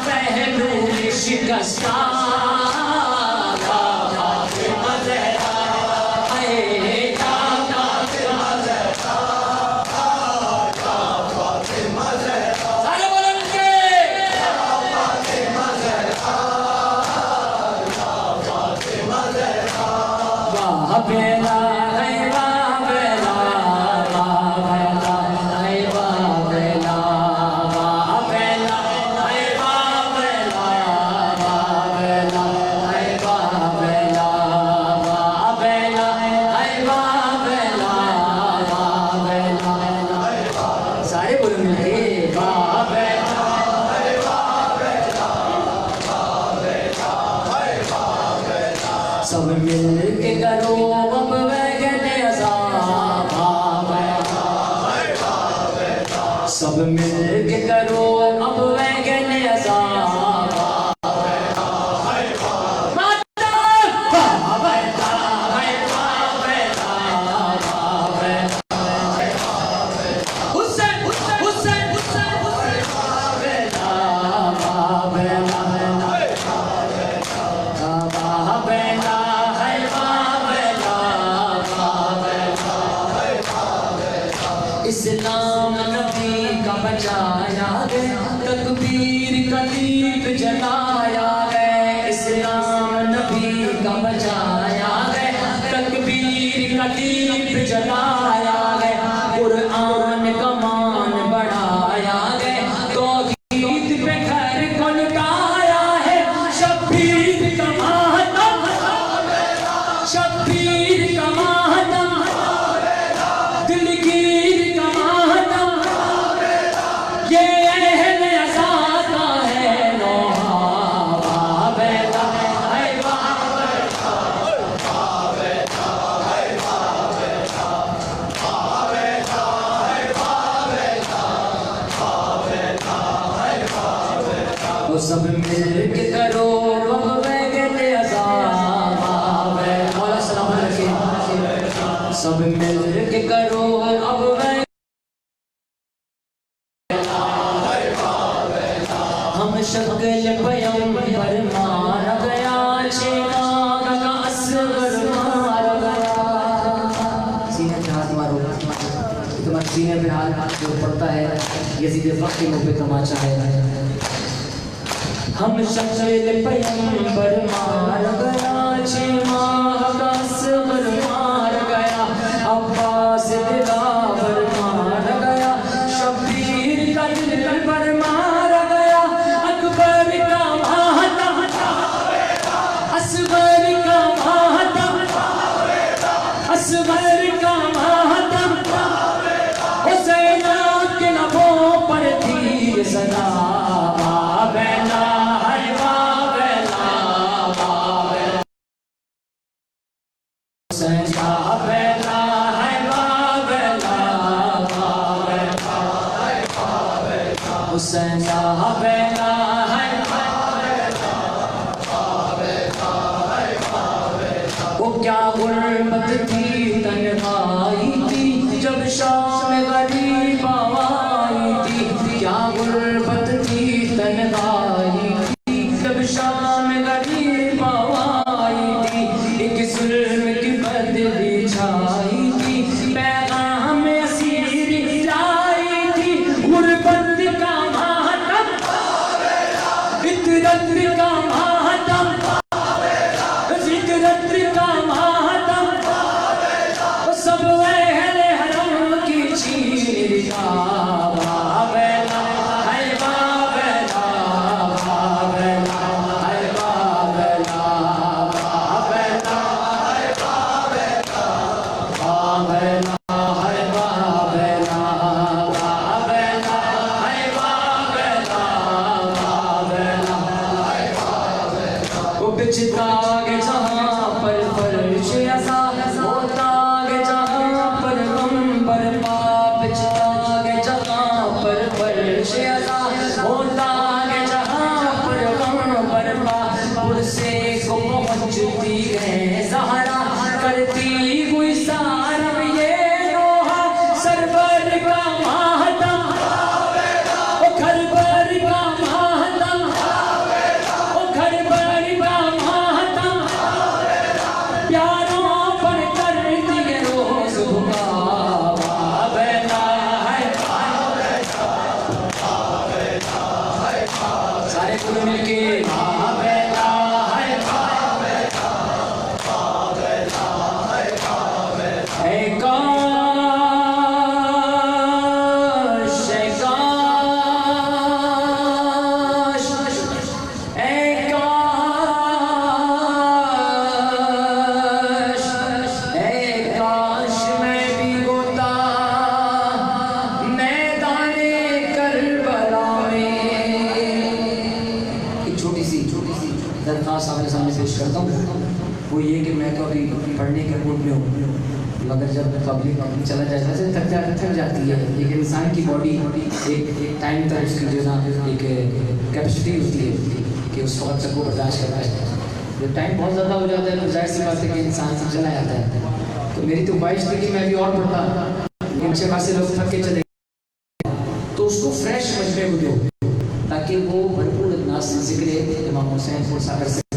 پہلو شکستہ یا فاطمہ زہرا اے یا فاطمہ زہرا یا فاطمہ زہرا سارے بولو مل کے یا فاطمہ زہرا یا فاطمہ زہرا واہ بیلا اے واہ بیلا واہ بیلا اے واہ بیلا واہ بیلا اے واہ بیلا واہ بیلا اے واہ بیلا واہ بیلا اے واہ بیلا واہ بیلا سارے بولو مل کے واہ بیلا اے واہ بیلا واہ بیلا اے واہ بیلا سب مل کے کرو اب ویگن عذاب واہ بیلا سب مل کے کرو اب ویگن عذاب اسلام نبی کا بچایا گیا تکبیر کا دیپ جلایا گیا اسلام نبی کا بچایا گیا تکبیر کا دیپ جلایا گیا قرآن کا مان بڑھایا گیا توحید پہ گھر کو لٹایا ہے شبیر کا ماتم شبیر کا ماتم دلگیر کا ماتم یہ اہل عزا کا ہے نوحہ واہ بیلا اے واہ بیلا واہ بیلا اے واہ بیلا واہ بیلا اے واہ بیلا واہ بیلا اے واہ بیلا وہ سب مل کے کرو اب ویگن عزا واہ بیلا مولا سلام علیکم سب مل کے کرو اب ویگن ہم شکل پیغمبر مارا گیا چراغ کا اصغر مارا گیا سینے پہ ہاتھ مارو تمہارے سینے پہ ہاتھ جو پڑتا ہے یزید فخر کے منہ پہ تماچا ہے ہم شکل پیغمبر مارا گیا چراغ کا اصغر مارا گیا عباس دلاور مارا گیا شبیر کا دل پر مارا گیا اکبر کا ماتم اصغر کا ماتم اصغر کا ماتم حسین کے لبوں پر تھی صدا واہ بیلا اے واہ بیلا واہ بیلا حسین کا بیلا اے واہ بیلا واہ بیلا حسین بینا ہے وہ کیا غربت تھی تنہائی تھی جب شام غریب آئی تھی کیا غربت تھی تنہائی تھی جب شام غریب آئی تھی ایک ظلم کی بدلی چھائی تھی پیغام اسیر لائی تھی غربت کا ماتم فطرت کا ماتم فطرت کا ماتم سب اہل حرم کی چیر کا بابلا ہے بابلا بابلا ہے بابلا بابلا ہے بابلا بابلا ہے بابلا بابلا ہے بابلا بابلا وہ بچتا گے جہاں پر فرش ایسا ہوتا گے جہاں پر غم برپا بچتا گے جہاں پر فرش ایسا ہوتا گے جہاں پر غم برپا پرسے کو پہنچتی ہے زہرا کرتی کوئی سارم یہ نوحہ سرور کا ماتم او گھر بر کا ماتم او گھر بر کا ماتم پیاروں پر کر دیے روز بھگا بابلا ہے سارے کل مل کے بابلا ہے اے کاش اے کاش اے کاش اے کاش میں بھی ہوتا میدان کربلا میں ایک چھوٹی سی درخواست آپ کے سامنے پیش کرتا ہوں وہ یہ کہ میں تو ابھی پڑھنے کے موڈ میں ہوں مگر جب پبلک چلا جاتا ہے تھک جاتی ہے ایک انسان کی باڈی ایک ٹائم تک اس کی جو نا ایک کیپیسٹی ہوتی ہے کہ اس وقت تک وہ برداشت کرتا ہے جب ٹائم بہت زیادہ ہو جاتا ہے تو ظاہر سی بات ہے کہ انسان سے چلا جاتا ہے تو میری تو خواہش تھی کہ میں بھی اور پڑھتا لیکن اچھے خاصے لوگ تھک کے چلے تو اس کو فریش مجمے کو دو تاکہ وہ بھرپور انداز سے ذکر امام حسین کو سا کر سکے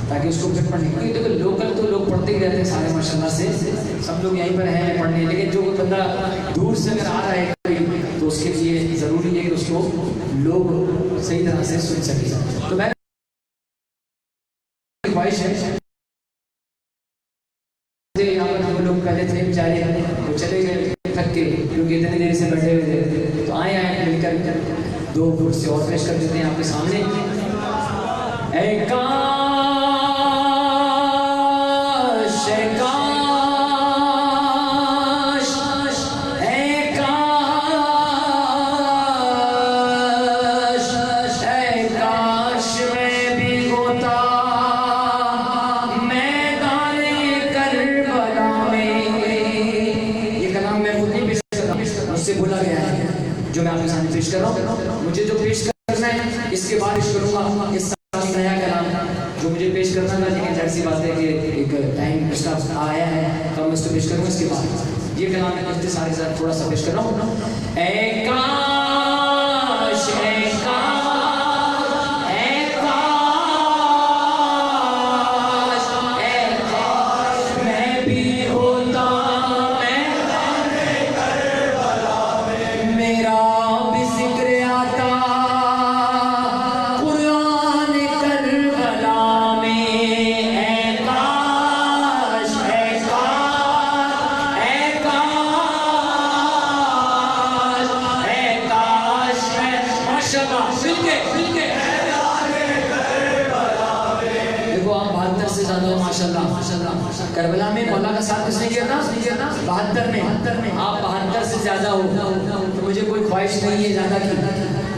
تاکہ اس کو پھر پڑھنے کیونکہ دیکھو لوکل تو لوگ پڑھتے ہی رہتے ہیں سارے ماشاءاللہ سے سب لوگ یہیں پر ہیں پڑھنے لیکن جو بندہ دور سے اگر آ رہا ہے تو اس کے لیے ضروری ہے کہ اس کو لوگ صحیح طرح سے سن سکے تو میں خواہش ہے یہاں پر ہم لوگ پہلے تھے بیچارے وہ چلے گئے تھک کے کیونکہ اتنے دیر سے بیٹھے ہوئے تھے تو آئے مل کر دو گھر سے اور پیش کر دیتے ہیں آپ کے سامنے اے کاش اے کاش اے کاش اے کاش میں بھی ہوتا میدان کربلا میں یہ کلام میں خود نہیں پیش کر رہا مجھ سے بولا گیا ہے جو میں آپ کے سامنے پیش کر رہا ہوں مجھے جو پیش کرنا ہے اس کے بعد پیش کروں گا اس نیا کلام جو مجھے پیش کرنا تھا لیکن ظاہر سی بات ہے کہ ایک ٹائم اس کا آیا ہے تو میں اس کو پیش کروں گا اس کے بعد یہ کلام میں اختصار کے ساتھ تھوڑا سا پیش کر رہا ہوں اے کاش اے کاش اے کاش میں بھی ہوتا میرا بھی ذکر آتا کربلا میں مولا کا ساتھ کس نے کیا تھا 72 میں آپ 72 سے زیادہ ہو تو مجھے کوئی خواہش نہیں ہے زیادہ کی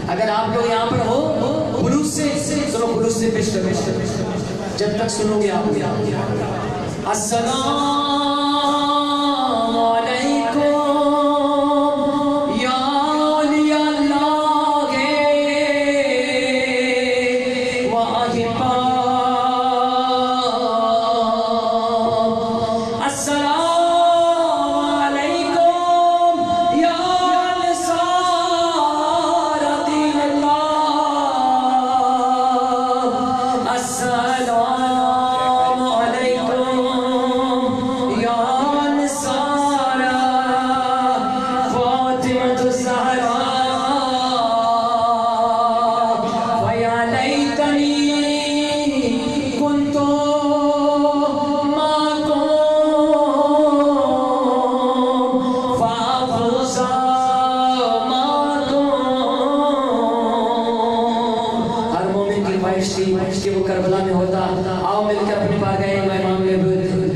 اگر آپ لوگ یہاں پر ہو خلوص سے چلو خلوص سے پیش کرو جب تک سنو گے آپ السلام علیکم یا اولیاء اللہ زہرا ویا لیتنی کنت معکم فافوز معکم. ہر مومن کی خواہش تھی کہ وہ کربلا میں ہوتا. آؤ مل کے اپنی بارگاہ امام میں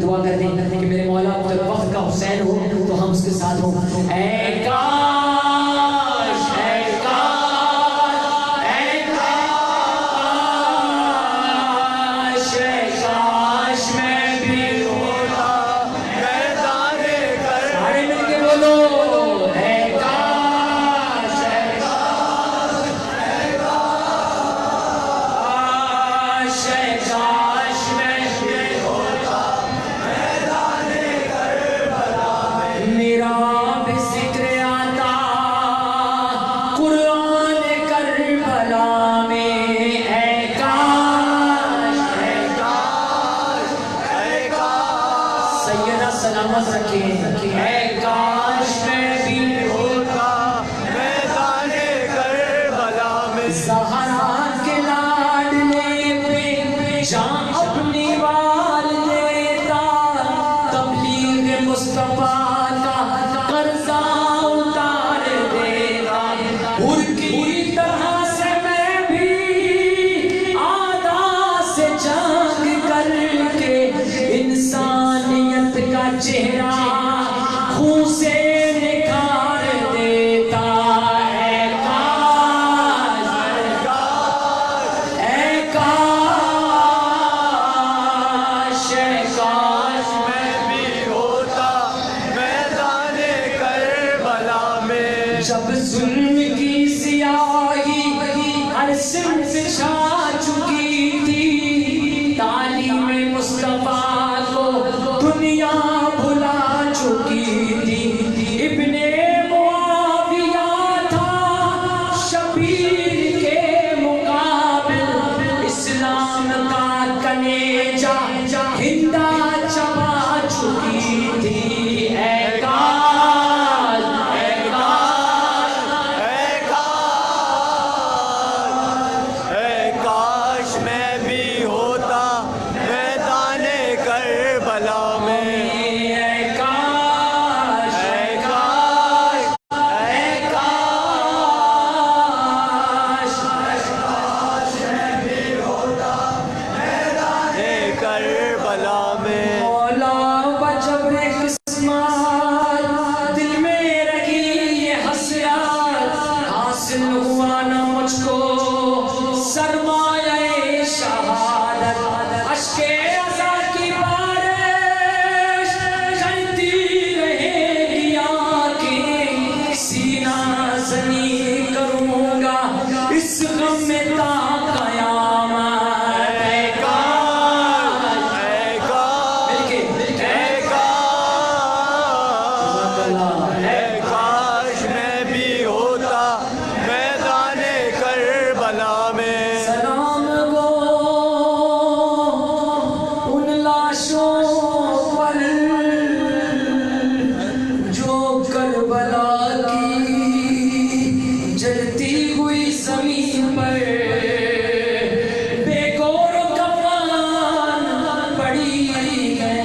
دعا کر دیں کہ میرے مولا جب وقت کا حسین ہو تو ہم اس کے ساتھ ہوں. اے کاش اے کاش اے کاش اے کاش میں بھی ہوتا میدان کر سارے مل کے بولو اے کاش اے کاش اے کاش میں بھی ہوتا میدان کربلا میں. میرا بھی ذکر آتا قرآن کربلا میں. اے کاش اے کاش سیدہ سلامت رکھیں. اے کاش میں بھی ہوتا میدان کربلا میں. زہرا کے لاڈلے پہ جان اپنی وال دیتا. تبلیغ مصطفیٰ کا قرضہ اتار دیتا. حور کی طرح سے میں بھی آدھا سے جنگ کر کے انسانیت کا چہرہ خون سے نکھار دیتا. اے کاش اے کاش اے کاش میں بھی ہوتا میدان کربلا میں. جب ظلم کی سیاہی ہر صنف چھا چکی تھی. تعلیم مصطفیٰ کو دنیا بھلا چکی تھی. ابن معاویہ تھا شبیر کے مقابل. اسلام کا کلیجہ ہندا چبا چکی تھی. اے کاش اے کاش اے کاش میں بھی ہوتا میدان کربلا میں. اے کاش اے کاش اے کاش کربلا میں. مولا بجبر قسمت دل میں رہی یہ حسرت. حاصل ہوا نہ مجھ کو سرمایہ شہادت. اشک عزا کی بارش کرتی رہے گی آنکھیں. سینہ زنی کروں گا اس غم میں تا قیامت. اے کاش اے کاش اے کاش میں بھی ہوتا میدان کربلا میں. سلام گو ان لاشوں پر جو کربلا کی جلتی ہوئی زمین پر بے گور و کفن پڑی ہے.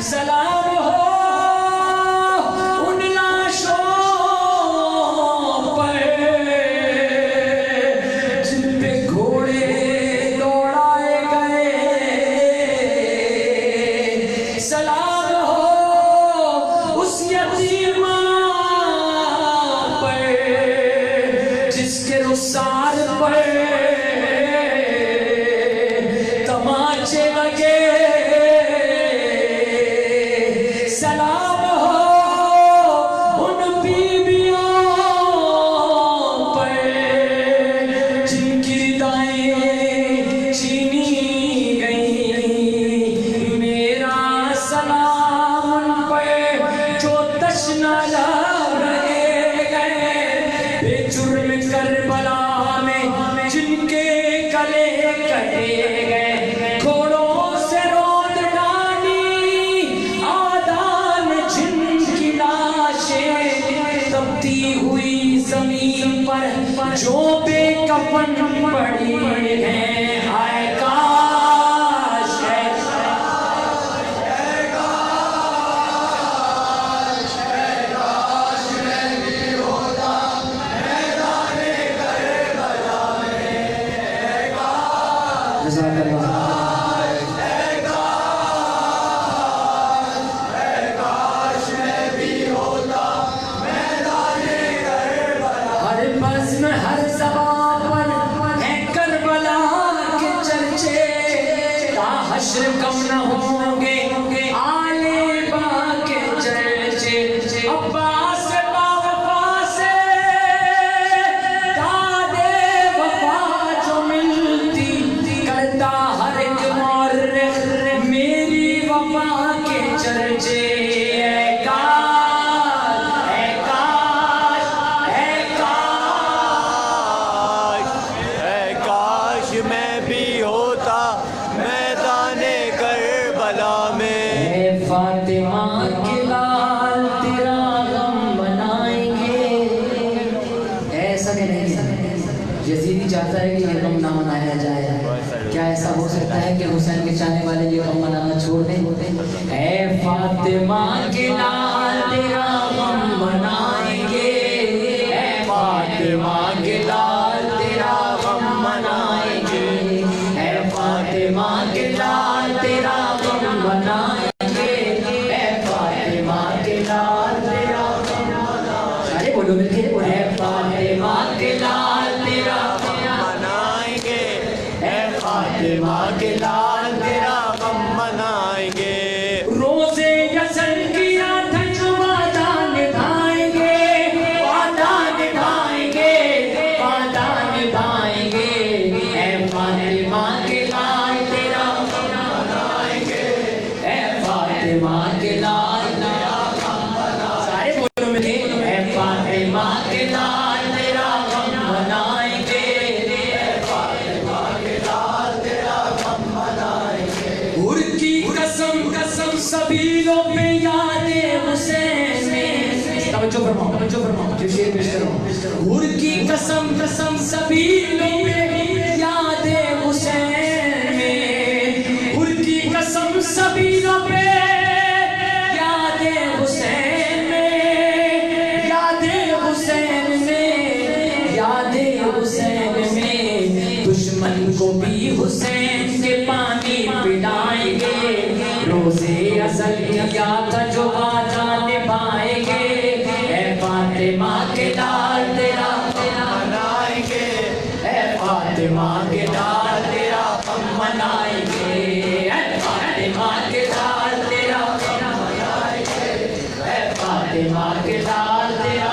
سلام ہو ان لاشوں پر جن پہ گھوڑے دوڑائے گئے. سلام ہو اس یتیمہ پر جس کے رخسار پر تماچے لگے. سلام ہو ان بیویوں پر جن کی ردائیں چینی گئیں. میرا سلام ان پر جو تشنہ لب رہے گئے. بے جرم کربلا میں جن کے گلے کٹے گئے. گھوڑوں سے روند ڈالی آدان جن کی لاشیں تبتی جو بے کفن پڑی ہیں ہائے کاش جزاک اللہ ہر بزم ہر زبان پر ہے کربلا کے چرچے تا حشر کم نہ ہوں گے آل با کے چرچے عباس با وفا سے داد وفا جو ملتی کرتا ہر ایک مورخ میری وفا کے چرچے فاطمہ کے لال تیرا غم منائیں گے ایسا کہ نہیں یزیدی چاہتا ہے کہ یہ غم نہ منایا جائے کیا ایسا ہو سکتا ہے کہ حسین کے چاہنے والے یہ غم منانا چھوڑ دیں اے فاطمہ کے لال تیرا غم منائیں گے اے فاطمہ کے لال تیرا غم منائیں گے اے فاطمہ کے لال تیرا غم منائیں گے بولو مل کے اے فاطمہ کے لال تیرا غم منائیں گے اے فاطمہ کے لال تیرا غم منائیں گے روزے یزن کیا تھا جو وعدہ نبھائیں گے وعدہ نبھائیں گے وعدہ نبھائیں گے اے فاطمہ کے لال تیرا غم منائیں گے اے فاطمہ کے لال تیرا غم سارے بولو مل کے فاطمہ کے لال تیرا غم منائیں گے فاطمہ کے لال تیرا غم منائیں گے ہر کی قسم قسم سبیلوں پہ یاد حسین میں توجہ فرماؤ جو شعر پیش کرو ہر کی قسم قسم سبیلوں پہ یاد حسین میں ہر کی قسم سبیلوں پہ یاد حسین میں یاد حسین میں دشمن کو بھی حسین کے پانی پلائیں گے روزے ازل کیا تھا جو وعدہ نبھائیں گے اے فاطمہ کے لال تیرا منائیں گے اے فاطمہ کے لال تیرا منائیں گے اے فاطمہ کے لال تیرا منائیں گے اے فاطمہ کے لال تیرا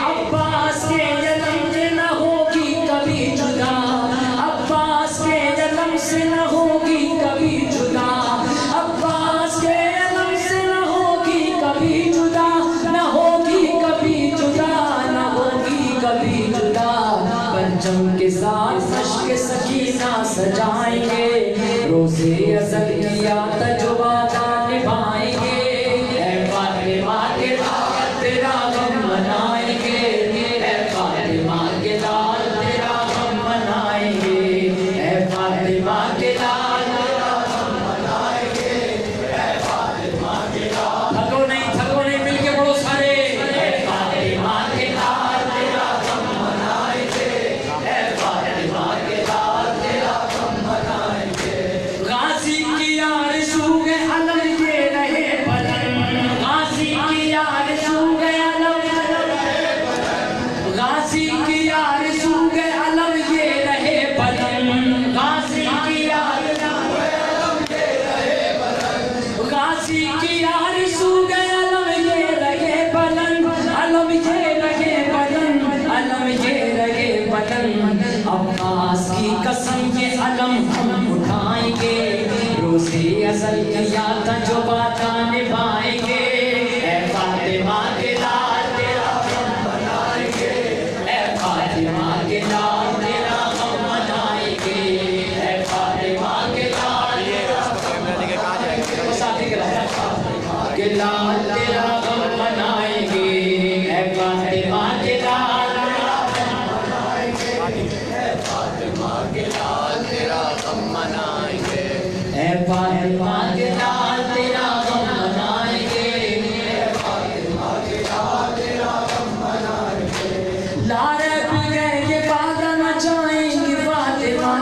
عباس کے علم سے نہ ہوگی کبھی جدا عباس کے علم سے نہ ہوگی کبھی جدا عباس کے علم سے نہ ہوگی کبھی جدا نہ ہوگی کبھی جدا نہ ہوگی کبھی جدا پرچم کے ساتھ عشق سکینہ سجائیں گے روزے ازل کیا تھا جو وعدہ نبھائیں گے اے فاطمہ کے لال تیرا غم منائیں گے اے فاطمہ کے لال تیرا غم منائیں گے اے فاطمہ کے لال تیرا غم منائیں گے اے فاطمہ کے لال تھکو نہیں مل کے بڑو سارے اے فاطمہ کے لال تیرا غم منائیں گے اے فاطمہ کے لال تیرا غم منائیں گے غازی کی آرزو کے علم یہ رہے بلند غازی کی آرزو کے علم غازی کی آرزو کے علم یہ رہے بلند غازی کی غازی کی آرزو کے علم یہ رہے بلند علم یہ رہے بلند علم یہ رہے بلند عباس کی قسم یہ علم ہم اٹھائیں گے روزے ازل کیا تھا جو وعدہ نبھائیں گے اے فاطمہ کے لال تیرا غم منائیں گے اے فاطمہ کے لال تیرا غم منائیں گے اے فاطمہ کے لال ساتھی کے لال کے لال تیرا غم منائیں گے، اے فاطمہ کے لال تیرا غم منائیں گے، اے فاطمہ کے لال تیرا غم منائیں گے، اے فاطمہ کے لال تیرا غم منائیں گے، اے فاطمہ کے لال تیرا غم منائیں گے، لارے پہ گئے یہ وعدہ نہ جائیں گی فاطمہ،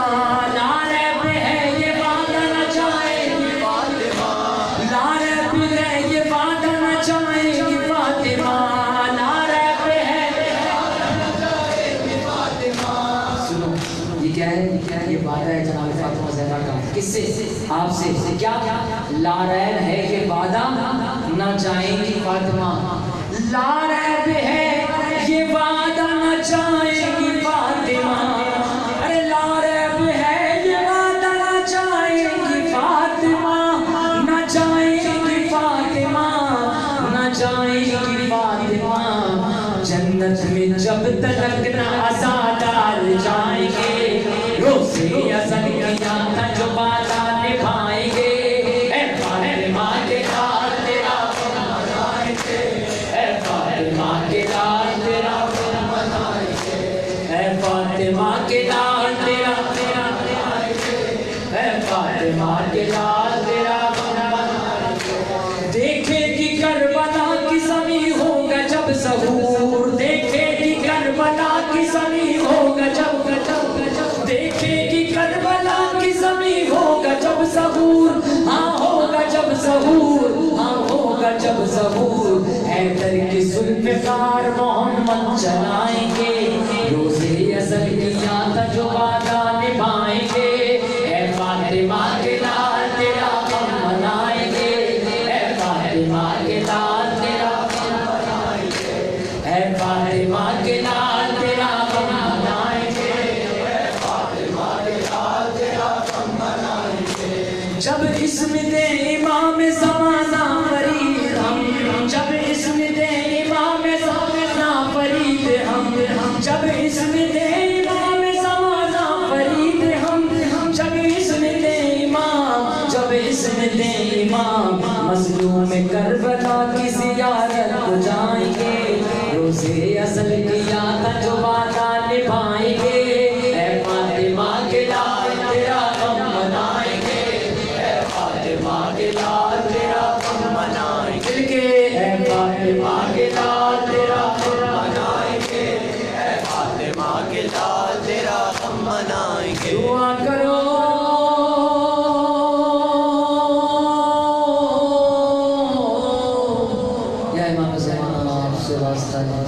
لارے پہ ہے یہ وعدہ نہ جائیں گی فاطمہ، لارے پہ گئے یہ وعدہ نہ جائیں گی فاطمہ، لارے پہ ہے یہ وعدہ نہ جائیں گی فاطمہ۔ سنو یہ کیا ہے؟ یہ وعدہ ہے جناب فاطمہ زہرا کا، کس سے؟ آپ سے۔ کیا؟ لاریب ہے یہ وعدہ نہ جائیں گی فاطمہ، لاریب ہے یہ وعدہ نہ جائیں گی فاطمہ، ارے لاریب ہے یہ وعدہ نہ جائیں گی فاطمہ، نہ جائیں گی فاطمہ، نہ جائیں گی فاطمہ، جنت میں جب تلک نہ عزادار جائیں گے، روزے ازل کیا تھا جو وعدہ نبھائیں گے، اے فاطمہ کے لال تیرا غم منائیں گے، اے فاطمہ کے لال تیرا غم منائیں گے، اے فاطمہ کے لال تیرا منائیں گے، اے فاطمہ کے لال تیرا غم منائیں گے، دیکھے کہ کربلا کی زمین ہوگا جب ظہور، دیکھے کہ کربلا کی زمین ہوگا جب دیکھے کہ کربلا کی زمین ہوگا جب ظہور، ہاں ہوگا جب ظہور، ہاں ہوگا جب ظہور، حیدر کی ذوالفقار محمد چلائیں گے، روزے ازل کیا تھا جو وعدہ نبھائیں گے، اے فاطمہ کے لال تیرا غم منائیں گے، اے فاطمہ کے لال تیرا غم منائیں گے، اے فاطمہ کے لال تیرا غم منائیں گے، اے فاطمہ کے لال تیرا غم منائیں گے، جب اسم دے امام زمانہ فرید ہم، جب اسم دے امام زمانہ فرید ہم، جب اسم دے امام زمانہ فرید ہم، جب اسم دے امام، جب اسم دے امام، مظلوم کربلا کی زیارت کو جائیں گے، روزے ازل کیا تھا جو وعدہ نبھائیں گے، اے فاطمہ کے لال تیرا غم منائیں گے، اے فاطمہ کے لال تیرا غم منائیں گے، اے فاطمہ کے لال تیرا غم منائیں گے، اے فاطمہ کے لال تیرا غم منائیں گے، دعا کرو یا امام زمان آپ سے واسطہ ہے،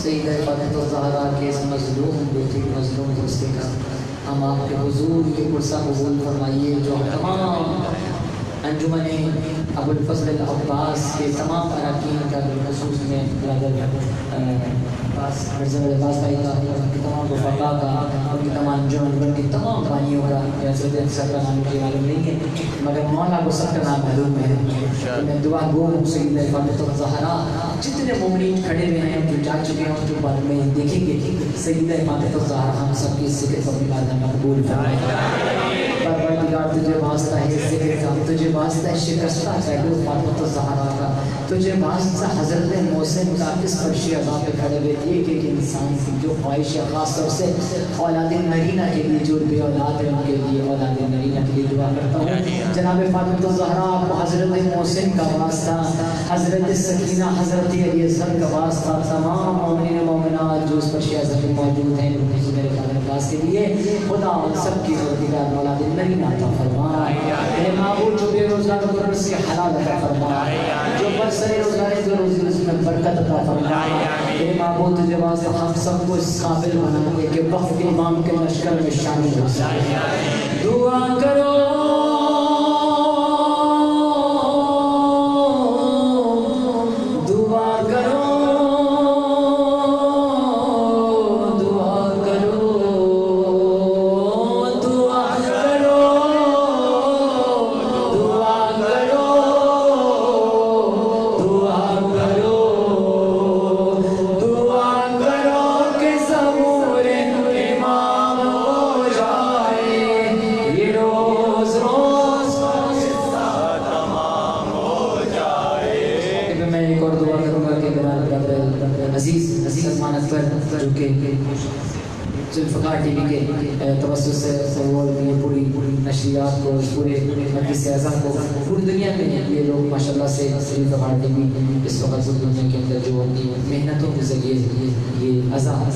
سیدہ فاطمہ الزہرا کے اس مظلوم بیٹی مظلوم دوستی کا ہم آپ کے حضور کے پرسہ قبول فرمائیے، جو تمام انجمن ابو الفضل العباس کے تمام اراکین کا بالخصوص میں برادر مرزا عباس بھائی کا، ان کی تمام رفقا کا، ان کی تمام انجمن کی تمام بانیوں کا، حضرت اکثر کا نام مجھے معلوم نہیں ہے مگر مولا کو سب کا نام معلوم ہے، میں دعا گو ہوں سیدہ فاطمہ الزہرا جتنے مومنین کھڑے ہوئے ہیں جو جا چکے ہیں ان کے بارے میں دیکھیں گے، سیدہ فاطمہ الزہرا ہم سب کی ذکر کو اپنی بارگاہ میں قبول فرمائے، پروردگار تجھے واسطہ ہے ذکر کا، تجھے واسطہ ہے شکستہ پہلو فاطمہ الزہرا کا، تجھے واسطہ حضرت محسن کا اس فرشی عذاب پہ کھڑے ہوئے ایک ایک انسان کی جو خواہش ہے، خاص طور سے اولاد نرینہ کے لیے جو بے اولاد ہے ان کے لیے اولاد نرینہ کے لیے دعا کرتا ہوں، جناب فاطمہ الزہرا کو حضرت محسن کا واسطہ، حضرت سکینہ، حضرت علی اصغر کا واسطہ، تمام مومنین مومنات جو اس فرشی عذاب میں موجود ہیں میرے خاص کے لیے خدا ان سب کی پروردگار اولاد نرینہ عطا فرمائے، اے معبود جو بے روزگار کو رزق حلال عطا فرمائے، جو برسر روزگار جو روزی رزق میں برکت عطا فرمائے، اے معبود تجھے واسطہ ہم سب کو اس قابل بنا دے کہ وقت امام کے لشکر میں شامل ہو سکے، دعا کرو روز رب عزیز سلمان اکبر جو کہ ذوالفقار ٹی وی کے توسط سے وہ یہ پوری نشریات کو پورے مجلس اعظم کو پوری دنیا میں یہ لوگ ماشاءاللہ سے ذوالفقار ٹی وی اس وقت دنیا کے اندر جو اپنی محنتوں کے ذریعے یہ اذان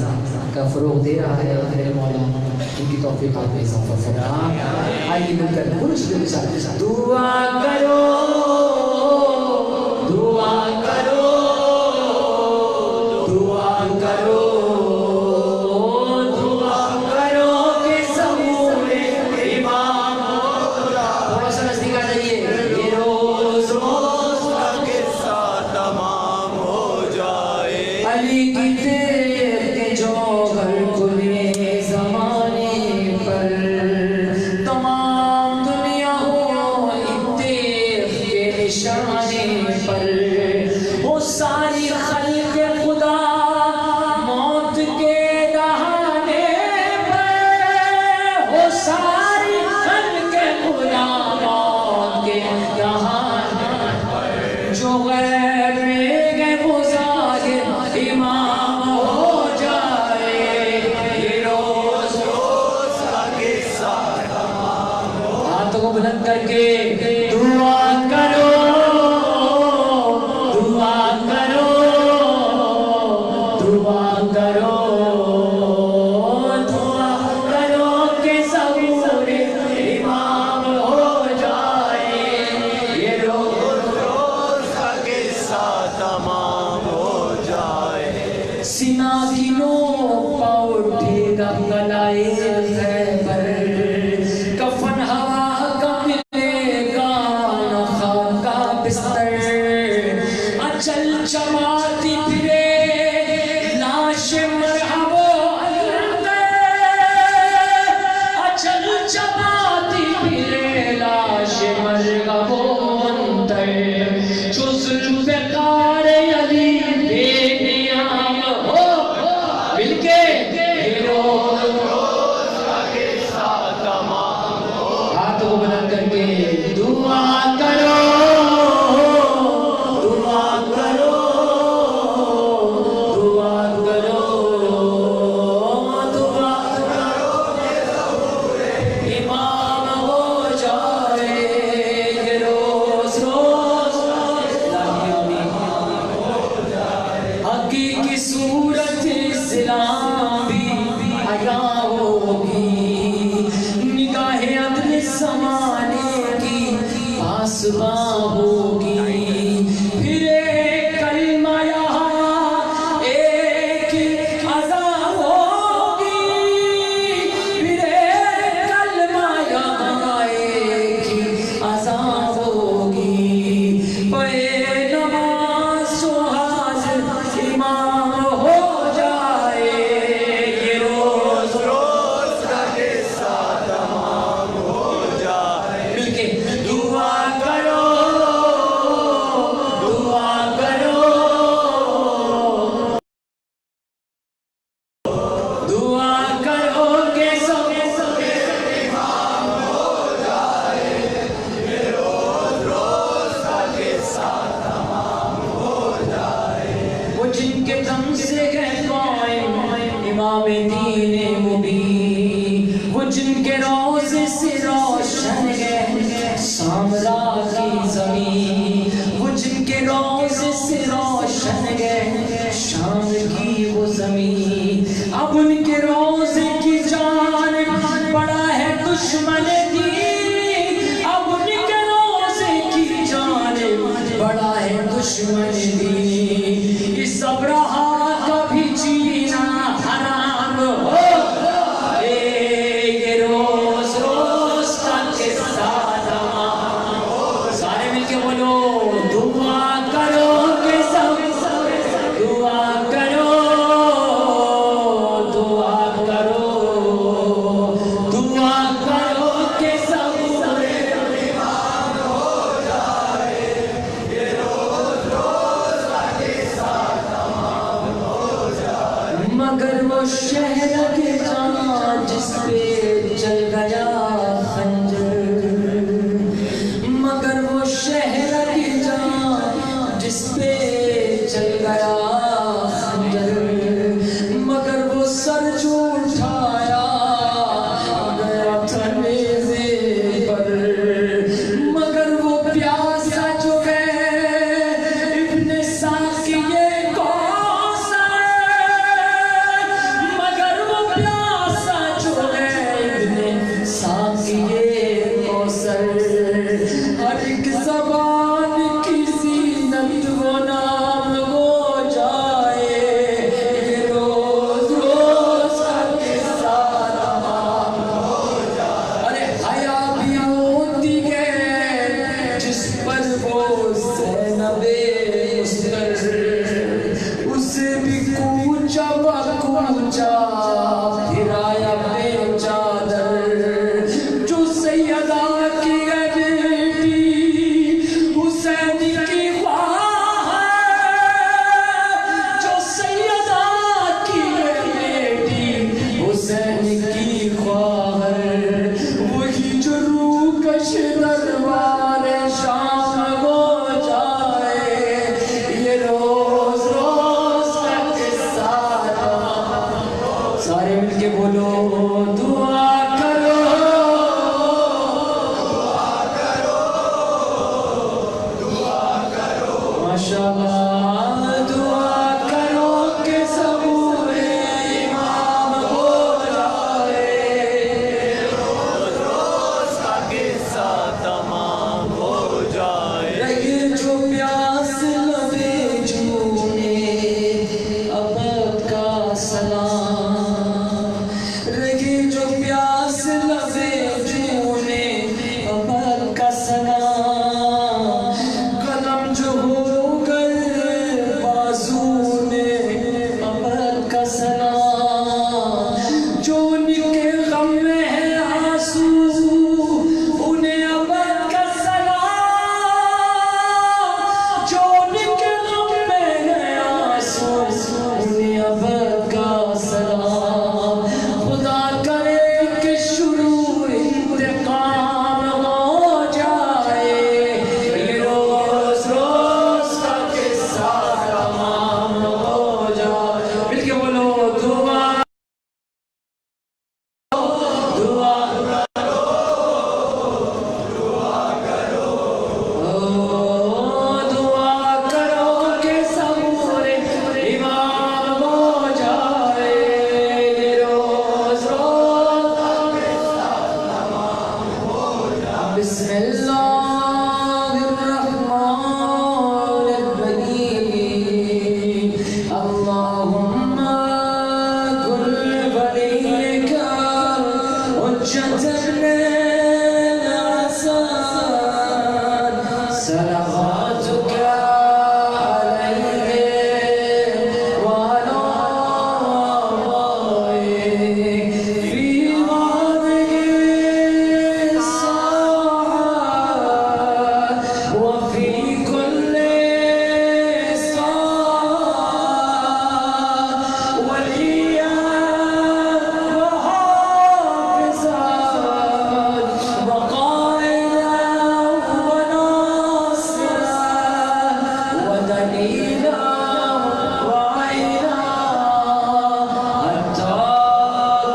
کا فروغ دے رہا ہے. میرے مولا ان کی توفیقات میں اضافہ فرما. آئیے مل کر پوری دعا کرو دعا کرو دعا کرو چل گیا زینب مستر اسے بھی کوچا بکوچا پھرایا بے چادر جو سیدہ کی بیٹی حسین کی خواہر جو سیدہ کی بیٹی حسین کی خواہر وہی جو روکش دربار شام ہو جائے یہ روز روز کا قصہ تھا سارے مل کے بولو دعا کرو ماشاءاللہ دعا کرو کہ ظہور امام ہو جائے روز کا قصہ تمام ہو جائے رہے جو پیاس لبے جھونے اب کا سلام رہے جو پیاس لبے جھونے اب کا سلام قلم جو ہو کر بازو میں اب کا سلام جو ان کے غم میں ہے آنسو انہیں اب کا سلام جو ان کے غم میں ہے آنسو انہیں اب کا سلام خدا کرے کہ شروع انتقام ہو جائے یہ روز روز کا قصہ تمام ہو جائے مل کے بولو دعا دعا کرو کہ ظہور امام ہو جائے یہ روز روز بسم اللہ الرحمن الرحیم اللہم کل ولیک حجت ابن الحسن صلواتک علیہ وعلی آبائہ فی هذه الساعة وفي كل ساعة وليا وحافظا وقائدا وناصرا ودليلا وعينا حتى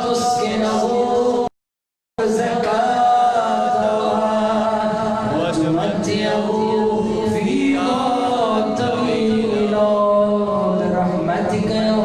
تسكنه زكاة وتمتعه فيها طويلا برحمتك يا